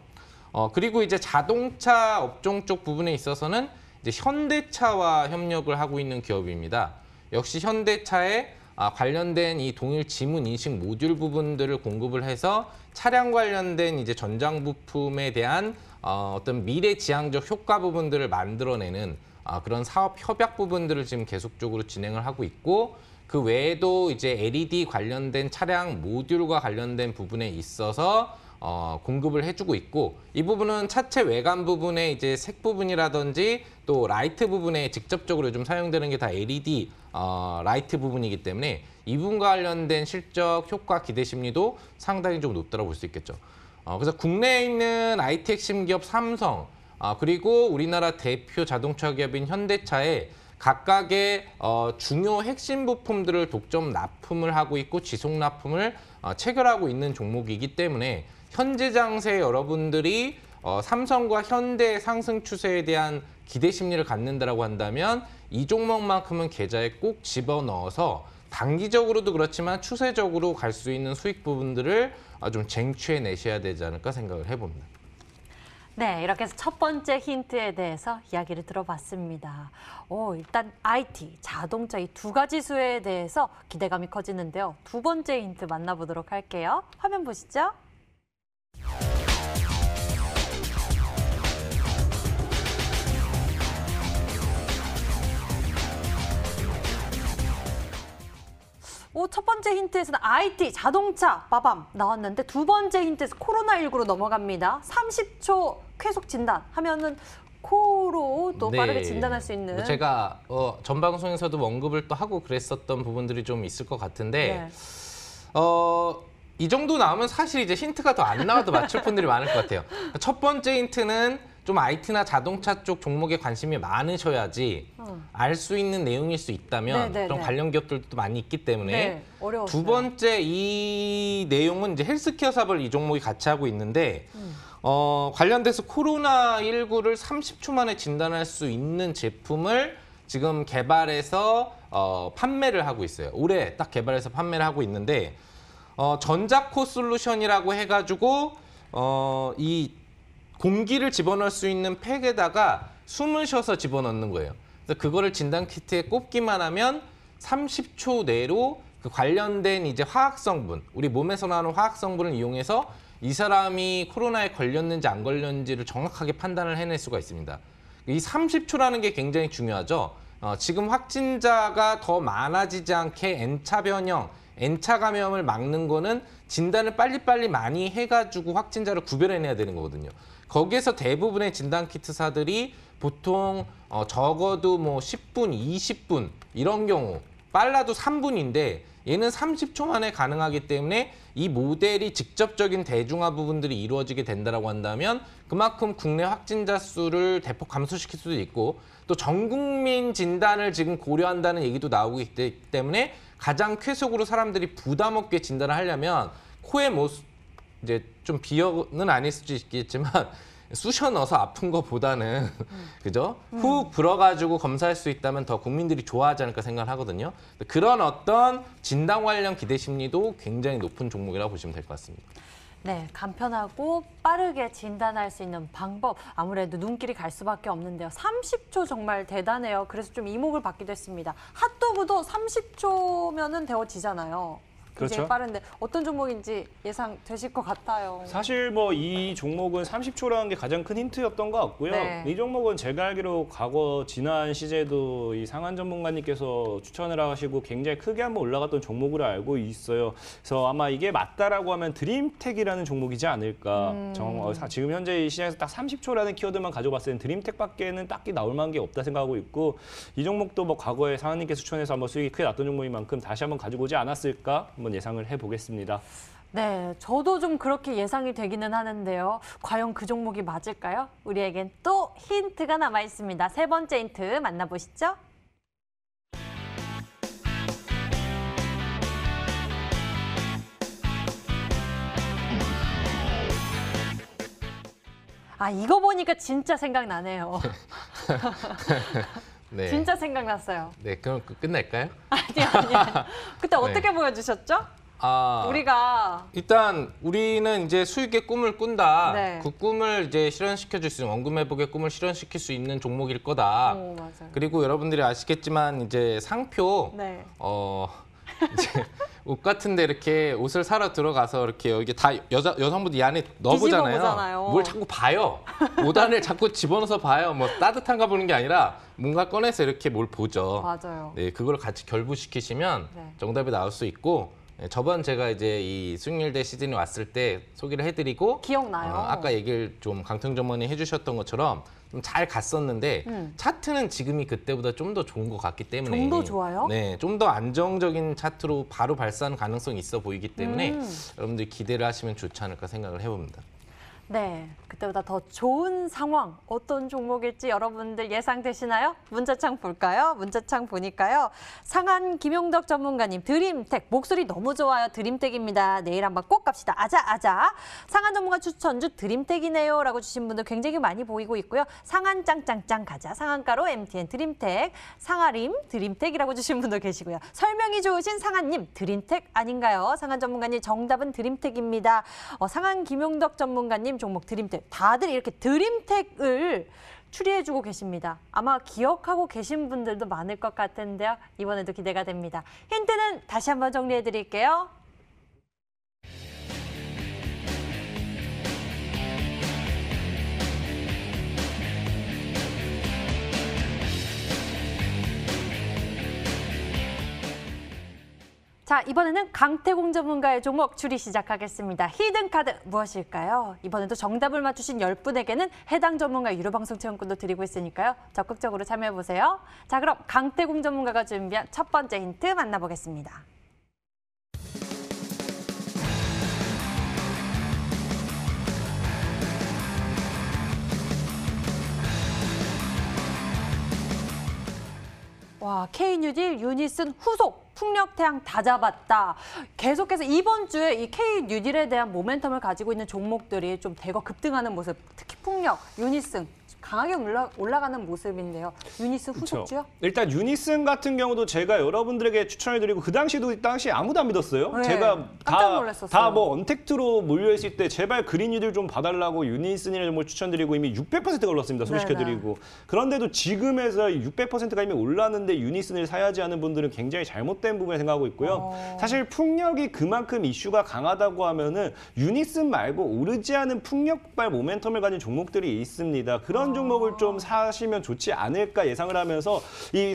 그리고 이제 자동차 업종 쪽 부분에 있어서는 이제 현대차와 협력을 하고 있는 기업입니다. 역시 현대차에 관련된 이 동일 지문 인식 모듈 부분들을 공급을 해서 차량 관련된 이제 전장 부품에 대한 어떤 미래지향적 효과 부분들을 만들어내는 그런 사업 협약 부분들을 지금 계속적으로 진행을 하고 있고 그 외에도 이제 LED 관련된 차량 모듈과 관련된 부분에 있어서 공급을 해주고 있고 이 부분은 차체 외관 부분에 이제 색 부분이라든지 또 라이트 부분에 직접적으로 좀 사용되는 게 다 LED 라이트 부분이기 때문에 이 부분과 관련된 실적 효과 기대 심리도 상당히 좀 높다고 볼 수 있겠죠. 그래서 국내에 있는 IT 핵심 기업 삼성, 그리고 우리나라 대표 자동차 기업인 현대차에 각각의 중요 핵심 부품들을 독점 납품을 하고 있고 지속 납품을 체결하고 있는 종목이기 때문에 현재 장세에 여러분들이 삼성과 현대의 상승 추세에 대한 기대 심리를 갖는다라고 한다면 이 종목만큼은 계좌에 꼭 집어넣어서 단기적으로도 그렇지만 추세적으로 갈 수 있는 수익 부분들을 좀 쟁취해 내셔야 되지 않을까 생각을 해봅니다. 네, 이렇게 해서 첫 번째 힌트에 대해서 이야기를 들어봤습니다. 일단 IT, 자동차 이 두 가지 수에 대해서 기대감이 커지는데요. 두 번째 힌트 만나보도록 할게요. 화면 보시죠. 첫 번째 힌트에서는 IT, 자동차, 빠밤 나왔는데 두 번째 힌트에서 코로나19로 넘어갑니다. 30초 쾌속 진단 하면은 코로 또 빠르게 진단할 수 있는. 제가 전 방송에서도 언급을 또 하고 그랬었던 부분들이 좀 있을 것 같은데 이 정도 나오면 사실 이제 힌트가 더 안 나와도 맞출 분들이 많을 것 같아요. 첫 번째 힌트는 좀 IT나 자동차 쪽 종목에 관심이 많으셔야지 알 수 있는 내용일 수 있다면 그런 관련 기업들도 많이 있기 때문에 어려웠어요. 두 번째 이 내용은 이제 헬스케어 사업을 이 종목이 같이 하고 있는데 관련돼서 코로나19를 30초 만에 진단할 수 있는 제품을 지금 개발해서 판매를 하고 있어요. 올해 딱 개발해서 판매를 하고 있는데 전자코 솔루션이라고 해가지고 이 공기를 집어넣을 수 있는 팩에다가 숨을 쉬어서 집어넣는 거예요. 그래서 그거를 진단 키트에 꼽기만 하면 30초 내로 그 관련된 이제 화학 성분, 우리 몸에서 나오는 화학 성분을 이용해서 이 사람이 코로나에 걸렸는지 안 걸렸는지를 정확하게 판단을 해낼 수가 있습니다. 이 30초라는 게 굉장히 중요하죠. 지금 확진자가 더 많아지지 않게 N차 변형, N차 감염을 막는 거는 진단을 빨리빨리 많이 해가지고 확진자를 구별해내야 되는 거거든요. 거기에서 대부분의 진단키트사들이 보통 적어도 뭐 10분, 20분 이런 경우 빨라도 3분인데 얘는 30초 만에 가능하기 때문에 이 모델이 직접적인 대중화 부분들이 이루어지게 된다고 한다면 그만큼 국내 확진자 수를 대폭 감소시킬 수도 있고 또 전 국민 진단을 지금 고려한다는 얘기도 나오고 있기 때문에 가장 쾌속으로 사람들이 부담 없게 진단을 하려면 코에 뭐 이제 좀 비어는 아닐 수도 있겠지만 쑤셔 넣어서 아픈 것보다는 그죠? 훅 불어가지고 검사할 수 있다면 더 국민들이 좋아하지 않을까 생각을 하거든요. 그런 어떤 진단 관련 기대 심리도 굉장히 높은 종목이라고 보시면 될 것 같습니다. 네, 간편하고 빠르게 진단할 수 있는 방법 아무래도 눈길이 갈 수밖에 없는데요. 30초 정말 대단해요. 그래서 좀 이목을 받기도 했습니다. 핫도그도 30초면은 데워지잖아요. 굉장히 그렇죠. 빠른데 어떤 종목인지 예상되실 것 같아요. 사실 뭐 이 종목은 30초라는 게 가장 큰 힌트였던 것 같고요. 네. 이 종목은 제가 알기로 과거 지난 시제도 이 상한 전문가님께서 추천을 하시고 굉장히 크게 한번 올라갔던 종목으로 알고 있어요. 그래서 아마 이게 맞다라고 하면 드림텍이라는 종목이지 않을까. 지금 현재 이 시장에서 딱 30초라는 키워드만 가져봤을 때는 드림텍밖에는 딱히 나올 만한 게 없다 생각하고 있고 이 종목도 뭐 과거에 상한님께서 추천해서 한번 수익이 크게 났던 종목인 만큼 다시 한번 가지고 오지 않았을까 한번 예상을 해보겠습니다. 네, 저도 좀 그렇게 예상이 되기는 하는데요. 과연 그 종목이 맞을까요? 우리에겐 또 힌트가 남아 있습니다. 세 번째 힌트 만나보시죠. 이거 보니까 진짜 생각나네요. 네. 진짜 생각났어요. 네, 그럼 끝낼까요? 아니요. 그때 어떻게 보여주셨죠? 우리가 일단 우리는 이제 수익의 꿈을 꾼다. 네. 그 꿈을 이제 실현시켜 줄 수 있는 원금 회복의 꿈을 실현시킬 수 있는 종목일 거다. 맞아요. 그리고 여러분들이 아시겠지만 이제 상표 네. 이제 옷 같은데 이렇게 옷을 사러 들어가서 이렇게 여기 다 여성분들 이 안에 넣어보잖아요. 뒤집어보잖아요. 뭘 자꾸 봐요. 옷 안을 자꾸 집어넣어서 봐요. 뭐 따뜻한가 보는 게 아니라 뭔가 꺼내서 이렇게 뭘 보죠. 맞아요. 네, 그걸 같이 결부시키시면 네. 정답이 나올 수 있고 저번 제가 이제 이 수익률대 시즌이 왔을 때 소개를 해드리고 기억나요. 아까 얘기를 좀 강평 전문이 해주셨던 것처럼 좀 잘 갔었는데 차트는 지금이 그때보다 좀 더 좋은 것 같기 때문에 좀 더 좋아요? 네, 좀 더 안정적인 차트로 바로 발사하는 가능성이 있어 보이기 때문에 여러분들이 기대를 하시면 좋지 않을까 생각을 해봅니다. 네, 그때보다 더 좋은 상황 어떤 종목일지 여러분들 예상되시나요? 문자창 볼까요? 문자창 보니까요. 상한 김용덕 전문가님 드림텍 목소리 너무 좋아요. 드림텍입니다. 내일 한번 꼭 갑시다. 아자. 상한 전문가 추천주 드림텍이네요 라고 주신 분들 굉장히 많이 보이고 있고요. 상한 짱짱짱 가자. 상한가로 MTN 드림텍, 상하림 드림텍이라고 주신 분도 계시고요. 설명이 좋으신 상한님 드림텍 아닌가요? 상한 전문가님 정답은 드림텍입니다. 상한 김용덕 전문가님 종목 드림텍. 다들 이렇게 드림텍을 추리해주고 계십니다. 아마 기억하고 계신 분들도 많을 것 같은데요. 이번에도 기대가 됩니다. 힌트는 다시 한번 정리해드릴게요. 자, 이번에는 강태공 전문가의 종목 추리 시작하겠습니다. 히든카드 무엇일까요? 이번에도 정답을 맞추신 10분에게는 해당 전문가 유료방송 체험권도 드리고 있으니까요. 적극적으로 참여해보세요. 자, 그럼 강태공 전문가가 준비한 첫 번째 힌트 만나보겠습니다. 와, K뉴딜, 유니슨, 후속, 풍력태양 다 잡았다. 계속해서 이번 주에 이 K뉴딜에 대한 모멘텀을 가지고 있는 종목들이 좀 대거 급등하는 모습, 특히 풍력, 유니슨 강하게 올라가는 모습인데요. 유니슨 후속주요? 일단 유니슨 같은 경우도 제가 여러분들에게 추천해드리고 그 당시 아무도 안 믿었어요. 네, 제가 깜짝 놀랐었어요. 다 뭐 언택트로 몰려있을 때 제발 그린뉴딜 좀 봐달라고 유니슨이라는 걸 추천드리고 이미 600%가 올랐습니다. 소개시켜드리고. 그런데도 지금에서 600%가 이미 올랐는데 유니슨을 사야지 하는 분들은 굉장히 잘못된 부분을 생각하고 있고요. 사실 풍력이 그만큼 이슈가 강하다고 하면은 유니슨 말고 오르지 않은 풍력발 모멘텀을 가진 종목들이 있습니다. 그런 종목을 좀 사시면 좋지 않을까 예상을 하면서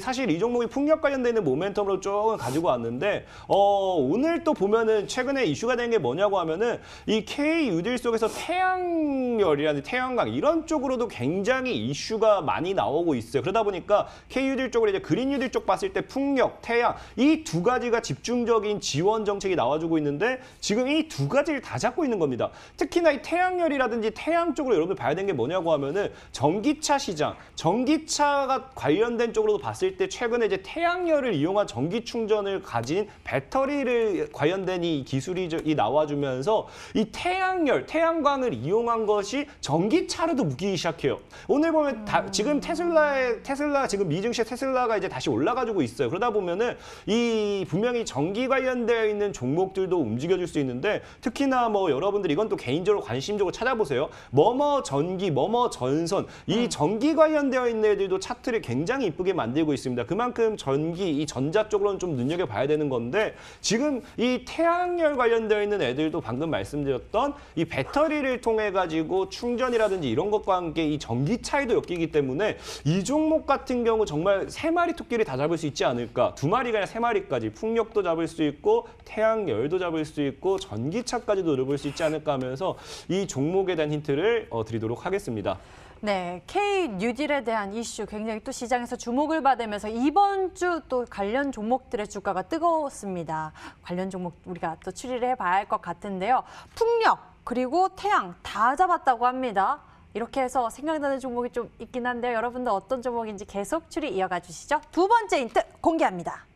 사실 이 종목이 풍력 관련돼 있는 모멘텀으로 조금 가지고 왔는데 오늘 또 보면은 최근에 이슈가 된 게 뭐냐고 하면은 이 K유딜 속에서 태양열이라든지 태양광 이런 쪽으로도 굉장히 이슈가 많이 나오고 있어요. 그러다 보니까 K유딜 쪽으로 이제 그린유딜 쪽 봤을 때 풍력, 태양 이 두 가지가 집중적인 지원 정책이 나와주고 있는데 지금 이 두 가지를 다 잡고 있는 겁니다. 특히나 이 태양열이라든지 태양 쪽으로 여러분 봐야 되는 게 뭐냐고 하면은 전기차 시장, 전기차가 관련된 쪽으로도 봤을 때 최근에 이제 태양열을 이용한 전기 충전을 가진 배터리를 관련된 이 기술이 나와주면서 이 태양열, 태양광을 이용한 것이 전기차로도 묶이기 시작해요. 오늘 보면 지금 테슬라 지금 미증시에 테슬라가 이제 다시 올라가지고 있어요. 그러다 보면은 이 분명히 전기 관련되어 있는 종목들도 움직여줄 수 있는데 특히나 뭐 여러분들 이건 또 개인적으로 관심적으로 찾아보세요. 뭐뭐 전기, 뭐뭐 전선 이 전기 관련되어 있는 애들도 차트를 굉장히 이쁘게 만들고 있습니다. 그만큼 이 전자 쪽으로는 좀 눈여겨봐야 되는 건데 지금 이 태양열 관련되어 있는 애들도 방금 말씀드렸던 이 배터리를 통해 가지고 충전이라든지 이런 것과 함께 이 전기차에도 엮이기 때문에 이 종목 같은 경우 정말 3마리 토끼를 다 잡을 수 있지 않을까. 2마리가 아니라 3마리까지 풍력도 잡을 수 있고 태양열도 잡을 수 있고 전기차까지도 노려볼 수 있지 않을까 하면서 이 종목에 대한 힌트를 드리도록 하겠습니다. 네, K뉴딜에 대한 이슈 굉장히 또 시장에서 주목을 받으면서 이번 주 또 관련 종목들의 주가가 뜨거웠습니다. 관련 종목 우리가 또 추리를 해봐야 할 것 같은데요. 풍력 그리고 태양 다 잡았다고 합니다. 이렇게 해서 생각나는 종목이 좀 있긴 한데요. 여러분들 어떤 종목인지 계속 추리 이어가 주시죠. 두 번째 힌트 공개합니다.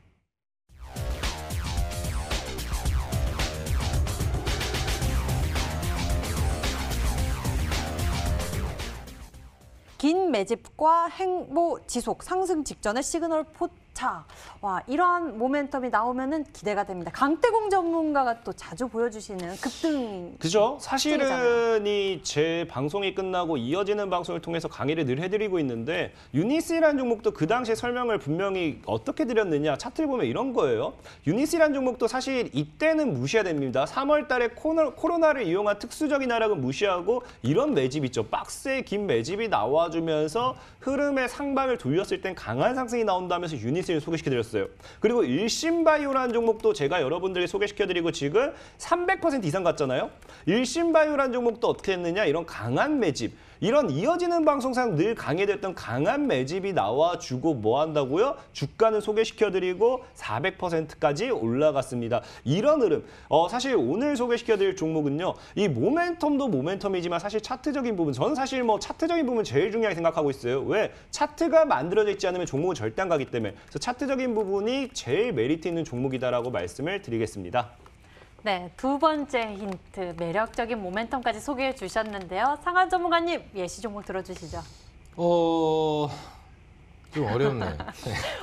긴 매집과 행보 지속, 상승 직전의 시그널 포착. 와, 이런 모멘텀이 나오면은 기대가 됩니다. 강태공 전문가가 또 자주 보여주시는 급등. 그죠? 사실은 제 방송이 끝나고 이어지는 방송을 통해서 강의를 늘 해드리고 있는데 유니스라는 종목도 그 당시에 설명을 분명히 어떻게 드렸느냐 차트를 보면 이런 거예요. 유니스라는 종목도 사실 이때는 무시해야 됩니다. 3월 달에 코로나를 이용한 특수적인 하락은 무시하고 이런 매집 있죠. 박스의 긴 매집이 나와주면서 흐름의 상방을 돌렸을 땐 강한 상승이 나온다면서 유니스 유니스를 소개시켜드렸어요. 그리고 일신바이오라는 종목도 제가 여러분들이 소개시켜드리고 지금 300% 이상 갔잖아요. 일신바이오라는 종목도 어떻게 했느냐, 이런 강한 매집, 이런 이어지는 방송상 늘 강해졌던 강한 매집이 나와주고 뭐 한다고요? 주가는 소개시켜드리고 400%까지 올라갔습니다. 이런 흐름, 사실 오늘 소개시켜드릴 종목은요, 이 모멘텀도 모멘텀이지만 사실 차트적인 부분, 저는 사실 뭐 차트적인 부분 제일 중요하게 생각하고 있어요. 왜? 차트가 만들어져 있지 않으면 종목은 절대 안 가기 때문에. 그래서 차트적인 부분이 제일 메리트 있는 종목이다라고 말씀을 드리겠습니다. 네, 두 번째 힌트, 매력적인 모멘텀까지 소개해 주셨는데요. 상한 전문가님, 예시 종목 들어주시죠. 좀 어렵네요.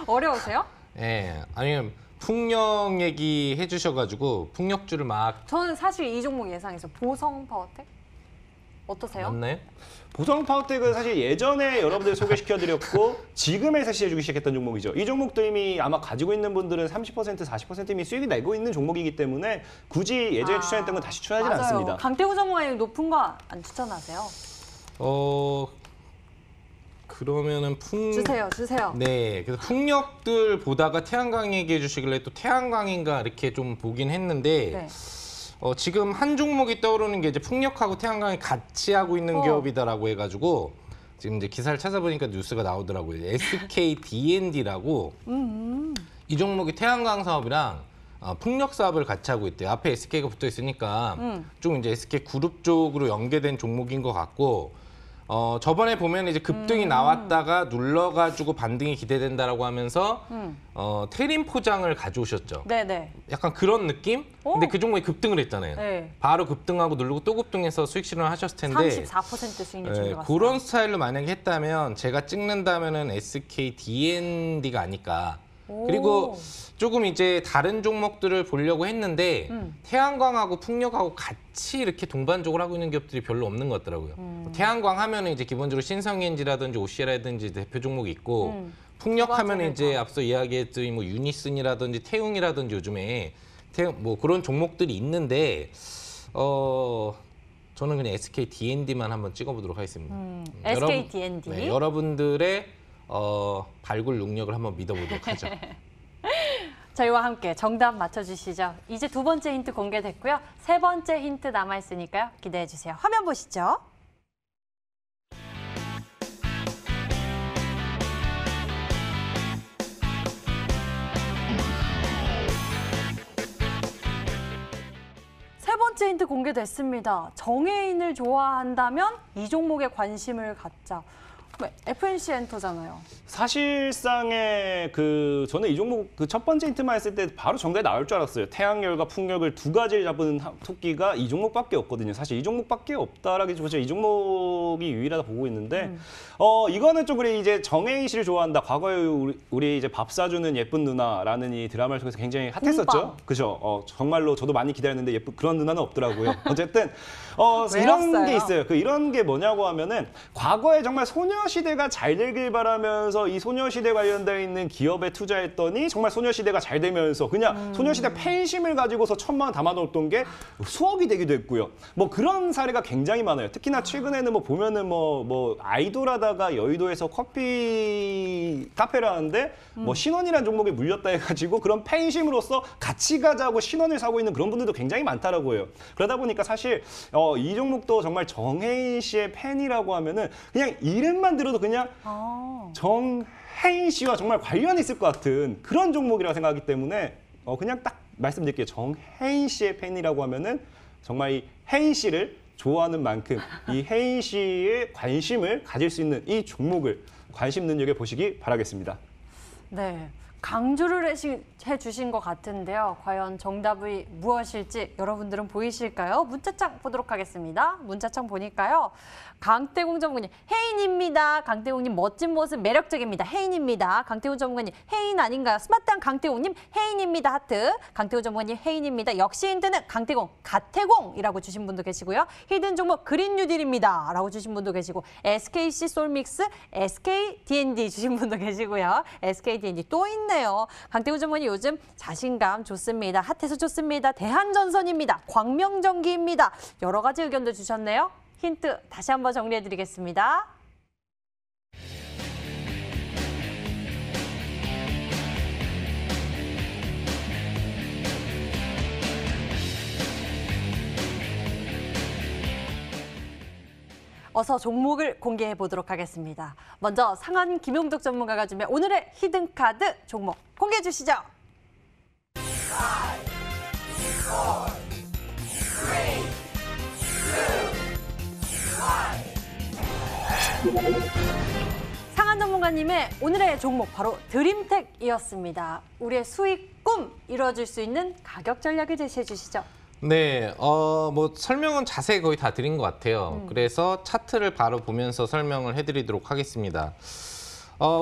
어려우세요? 네, 아니면 풍력 얘기 해주셔가지고 풍력주를 막 저는 사실 이 종목 예상했어요. 보성 파워텍? 어떠세요? 맞나요? 보성 파워텍은 사실 예전에 여러분들 소개시켜드렸고 지금에 사시해주기 시작했던 종목이죠. 이 종목도 이미 아마 가지고 있는 분들은 30%, 40% 이미 수익이 내고 있는 종목이기 때문에 굳이 예전에 추천했던 건 다시 추천하지 맞아요. 않습니다. 강태구 전문가님 높은 거 안 추천하세요? 그러면은 주세요. 네, 그래서 풍력들 보다가 태양광 얘기해 주시길래 또 태양광인가 이렇게 좀 보긴 했는데 네. 지금 한 종목이 떠오르는 게 이제 풍력하고 태양광이 같이 하고 있는 기업이다라고 해가지고 지금 이제 기사를 찾아보니까 뉴스가 나오더라고요. SK D&D라고 이 종목이 태양광 사업이랑 풍력 사업을 같이 하고 있대요. 앞에 SK가 붙어 있으니까 좀 이제 SK 그룹 쪽으로 연계된 종목인 것 같고. 저번에 보면 이제 급등이 나왔다가 눌러가지고 반등이 기대된다라고 하면서 테린 포장을 가져오셨죠. 네네. 약간 그런 느낌? 근데 그 종목이 급등을 했잖아요. 네. 바로 급등하고 누르고 또 급등해서 수익 실현을 하셨을 텐데 34% 수익률 준비가 그런 스타일로 만약에 했다면 제가 찍는다면은 SK D&D가 아닐까. 그리고 조금 이제 다른 종목들을 보려고 했는데 태양광하고 풍력하고 같이 이렇게 동반적으로 하고 있는 기업들이 별로 없는 것 같더라고요. 태양광 하면은 이제 기본적으로 신성엔지라든지 OCL라든지 대표 종목이 있고 풍력 하면은 이제 앞서 이야기했던 뭐 유니슨이라든지 태웅이라든지 요즘에 뭐 그런 종목들이 있는데 저는 그냥 SK D&D만 한번 찍어보도록 하겠습니다. SK D&D. 네, 여러분들의 발굴 능력을 한번 믿어보도록 하죠. 저희와 함께 정답 맞춰주시죠. 이제 두 번째 힌트 공개됐고요. 세 번째 힌트 남아있으니까요. 기대해 주세요. 화면 보시죠. 세 번째 힌트 공개됐습니다. 정해인을 좋아한다면 이 종목에 관심을 갖자. FNC 엔터잖아요. 사실상의 저는 이 종목 첫 번째 힌트만 했을 때 바로 정답이 나올 줄 알았어요. 태양열과 풍력을 두 가지를 잡은 토끼가 이 종목밖에 없거든요. 사실 이 종목밖에 없다라기보다 이 종목이 유일하다 보고 있는데 이거는 좀 그래 이제 정혜인 씨를 좋아한다. 과거에 우리 이제 밥 사주는 예쁜 누나라는 이 드라마를 통해서 굉장히 핫했었죠. 그죠? 정말로 저도 많이 기다렸는데 그런 누나는 없더라고요. 어쨌든 이런 게 있어요. 이런 게 뭐냐고 하면은 과거에 정말 소녀시대가 잘 되길 바라면서 이 소녀시대 관련되어 있는 기업에 투자했더니 정말 소녀시대가 잘 되면서 그냥 소녀시대 팬심을 가지고서 1,000만 원 담아놓았던 게 수억이 되기도 했고요. 뭐 그런 사례가 굉장히 많아요. 특히나 최근에는 뭐 보면은 뭐 아이돌 하다가 여의도에서 커피 카페를 하는데 뭐 신원이라는 종목에 물렸다 해가지고 그런 팬심으로서 같이 가자고 신원을 사고 있는 그런 분들도 굉장히 많다라고 해요. 그러다 보니까 사실 이 종목도 정말 정혜인 씨의 팬이라고 하면은 그냥 이름만 들어도 그냥 정혜인 씨와 정말 관련이 있을 것 같은 그런 종목이라고 생각하기 때문에 그냥 딱 말씀드릴게요. 정혜인 씨의 팬이라고 하면은 정말 이 혜인 씨를 좋아하는 만큼 이 혜인 씨의 관심을 가질 수 있는 이 종목을 관심 눈여겨보시기 바라겠습니다. 네. 강조를 해주신 것 같은데요. 과연 정답이 무엇일지 여러분들은 보이실까요? 문자창 보도록 하겠습니다. 문자창 보니까요. 강태공 전문가님, 혜인입니다. 강태공님 멋진 모습 매력적입니다. 혜인입니다. 강태공 전문가님, 혜인 아닌가요? 스마트한 강태공님, 혜인입니다. 하트. 강태공 전문가님, 혜인입니다. 역시 힌트는 강태공, 가태공이라고 주신 분도 계시고요. 히든 종목 그린 뉴딜입니다. 라고 주신 분도 계시고 SKC 솔믹스, SK D&D 주신 분도 계시고요. SK D&D 또 있네요. 강태공 전문가님 요즘 자신감 좋습니다. 핫해서 좋습니다. 대한전선입니다. 광명전기입니다. 여러 가지 의견도 주셨네요. 힌트 다시 한번 정리해드리겠습니다. 어서 종목을 공개해 보도록 하겠습니다. 먼저 상한 김용덕 전문가가 준비한 오늘의 히든카드 종목 공개해 주시죠. 상한 전문가님의 오늘의 종목 바로 드림텍이었습니다. 우리의 수익 꿈 이루어질 수 있는 가격 전략을 제시해 주시죠. 네, 뭐 설명은 자세히 거의 다 드린 것 같아요. 그래서 차트를 바로 보면서 설명을 해드리도록 하겠습니다.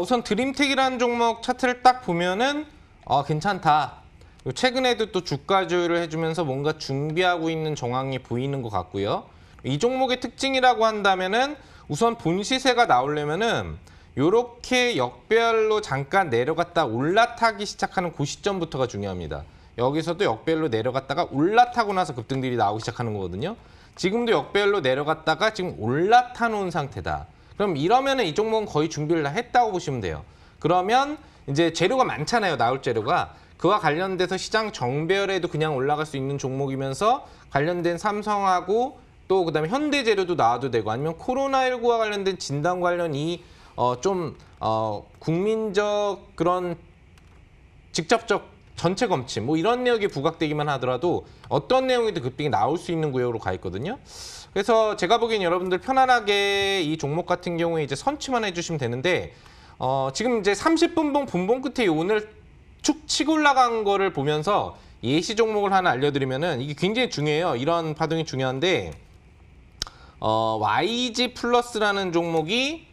우선 드림텍이라는 종목 차트를 딱 보면은 괜찮다. 최근에도 또 주가 조율을 해주면서 뭔가 준비하고 있는 정황이 보이는 것 같고요. 이 종목의 특징이라고 한다면은 우선 본 시세가 나오려면은 요렇게 역별로 잠깐 내려갔다 올라타기 시작하는 그 시점부터가 중요합니다. 여기서도 역별로 내려갔다가 올라타고 나서 급등들이 나오기 시작하는 거거든요. 지금도 역별로 내려갔다가 지금 올라타 놓은 상태다. 그럼 이러면은 이 종목은 거의 준비를 다 했다고 보시면 돼요. 그러면 이제 재료가 많잖아요. 나올 재료가. 그와 관련돼서 시장 정배열에도 그냥 올라갈 수 있는 종목이면서 관련된 삼성하고 또 그다음에 현대재료도 나와도 되고 아니면 코로나19와 관련된 진단 관련 국민적 그런 직접적 전체 검침 뭐 이런 내용이 부각되기만 하더라도 어떤 내용이든 급등이 나올 수 있는 구역으로 가 있거든요. 그래서 제가 보기엔 여러분들 편안하게 이 종목 같은 경우에 이제 선취만 해주시면 되는데 지금 이제 30분봉 분봉 끝에 오늘 축 치고 올라간 거를 보면서 예시 종목을 하나 알려드리면은 이게 굉장히 중요해요. 이런 파동이 중요한데 YG 플러스라는 종목이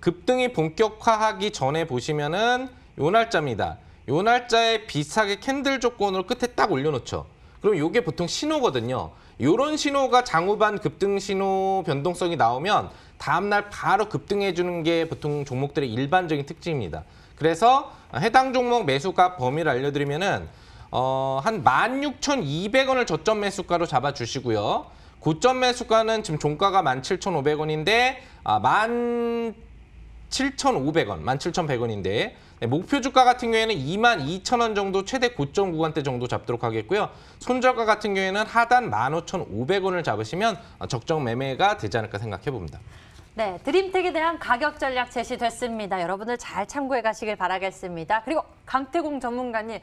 급등이 본격화하기 전에 보시면은 요 날짜입니다. 요 날짜에 비슷하게 캔들 조건으로 끝에 딱 올려놓죠. 그럼 이게 보통 신호거든요. 요런 신호가 장후반 급등 신호 변동성이 나오면 다음날 바로 급등해주는 게 보통 종목들의 일반적인 특징입니다. 그래서 해당 종목 매수가 범위를 알려드리면은 한 16,200원을 저점 매수가로 잡아주시고요. 고점 매수가는 지금 종가가 17,500원인데 17,500원, 17,100원인데 목표 주가 같은 경우에는 22,000원 정도 최대 고점 구간대 정도 잡도록 하겠고요. 손절가 같은 경우에는 하단 15,500원을 잡으시면 적정 매매가 되지 않을까 생각해 봅니다. 네, 드림텍에 대한 가격 전략 제시됐습니다. 여러분들 잘 참고해 가시길 바라겠습니다. 그리고 강태공 전문가님,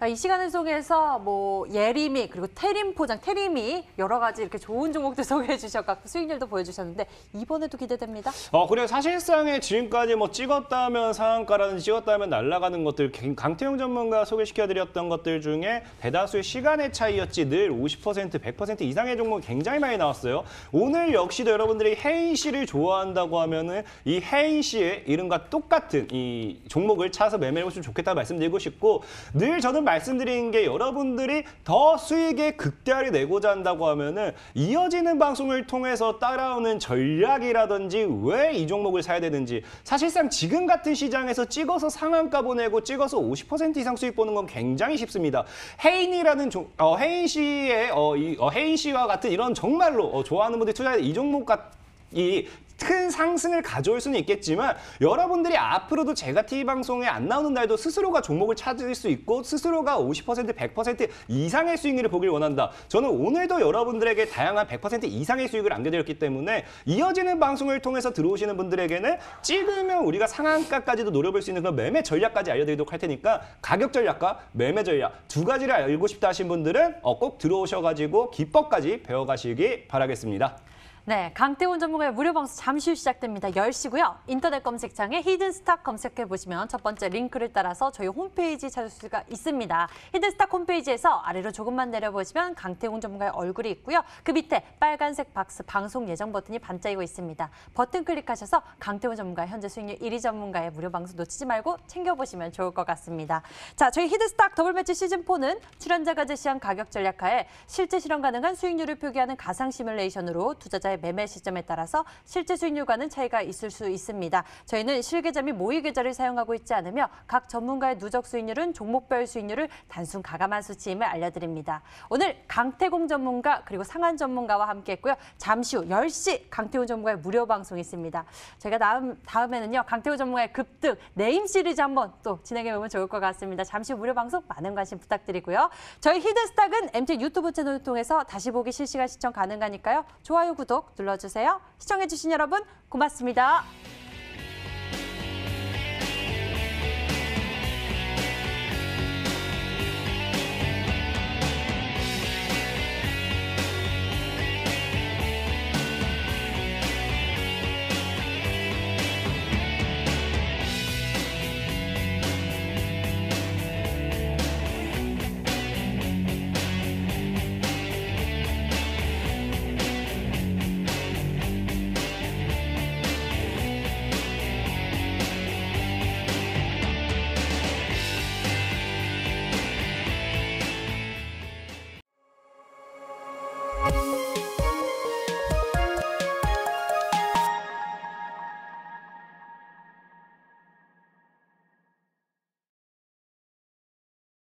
이 시간을 속에서 뭐 예림이 그리고 테림 포장, 테림이 여러 가지 이렇게 좋은 종목들 소개해 주셔서 수익률도 보여주셨는데 이번에도 기대됩니다. 그래요. 사실상에 지금까지 뭐 찍었다면 상한가라든지 찍었다면 날아가는 것들 강태용 전문가 소개시켜드렸던 것들 중에 대다수의 시간의 차이였지 늘 50%, 100% 이상의 종목이 굉장히 많이 나왔어요. 오늘 역시도 여러분들이 혜인 씨를 좋아한다고 하면은 이 혜인 씨의 이름과 똑같은 이 종목을 찾아서 매매해 보시면 좋겠다고 말씀드리고 싶고 늘 저는 말씀드리는 게 여러분들이 더 수익의 극대화를 내고자 한다고 하면은 이어지는 방송을 통해서 따라오는 전략이라든지 왜 이 종목을 사야 되는지 사실상 지금 같은 시장에서 찍어서 상한가 보내고 찍어서 50% 이상 수익 보는 건 굉장히 쉽습니다. 혜인이라는 혜인 씨의 혜인 씨와 같은 이런 정말로 좋아하는 분들이 투자해 이 종목 이 큰 상승을 가져올 수는 있겠지만 여러분들이 앞으로도 제가 TV 방송에 안 나오는 날도 스스로가 종목을 찾을 수 있고 스스로가 50%, 100% 이상의 수익률을 보길 원한다. 저는 오늘도 여러분들에게 다양한 100% 이상의 수익을 안겨드렸기 때문에 이어지는 방송을 통해서 들어오시는 분들에게는 찍으면 우리가 상한가까지도 노려볼 수 있는 그런 매매 전략까지 알려드리도록 할 테니까 가격 전략과 매매 전략 두 가지를 알고 싶다 하신 분들은 꼭 들어오셔가지고 기법까지 배워가시기 바라겠습니다. 네, 강태훈 전문가의 무료 방송 잠시 후 시작됩니다. 10시고요. 인터넷 검색창에 히든스탁 검색해보시면 첫 번째 링크를 따라서 저희 홈페이지 찾을 수가 있습니다. 히든스탁 홈페이지에서 아래로 조금만 내려보시면 강태훈 전문가의 얼굴이 있고요. 그 밑에 빨간색 박스 방송 예정 버튼이 반짝이고 있습니다. 버튼 클릭하셔서 강태훈 전문가 현재 수익률 1위 전문가의 무료 방송 놓치지 말고 챙겨보시면 좋을 것 같습니다. 자, 저희 히든스탁 더블매치 시즌4는 출연자가 제시한 가격 전략하에 실제 실현 가능한 수익률을 표기하는 가상 시뮬레이션으로 투자자의 매매 시점에 따라서 실제 수익률과는 차이가 있을 수 있습니다. 저희는 실계좌 및 모의 계좌를 사용하고 있지 않으며 각 전문가의 누적 수익률은 종목별 수익률을 단순 가감한 수치임을 알려드립니다. 오늘 강태공 전문가 그리고 상한 전문가와 함께했고요. 잠시 후 10시 강태훈 전문가의 무료 방송이 있습니다. 저희가 다음에는요. 강태훈 전문가의 급등 네임 시리즈 한번 또 진행해보면 좋을 것 같습니다. 잠시 후 무료 방송 많은 관심 부탁드리고요. 저희 히든스탁은 MT 유튜브 채널을 통해서 다시 보기 실시간 시청 가능하니까요. 좋아요, 구독 꼭 눌러주세요. 시청해주신 여러분 고맙습니다.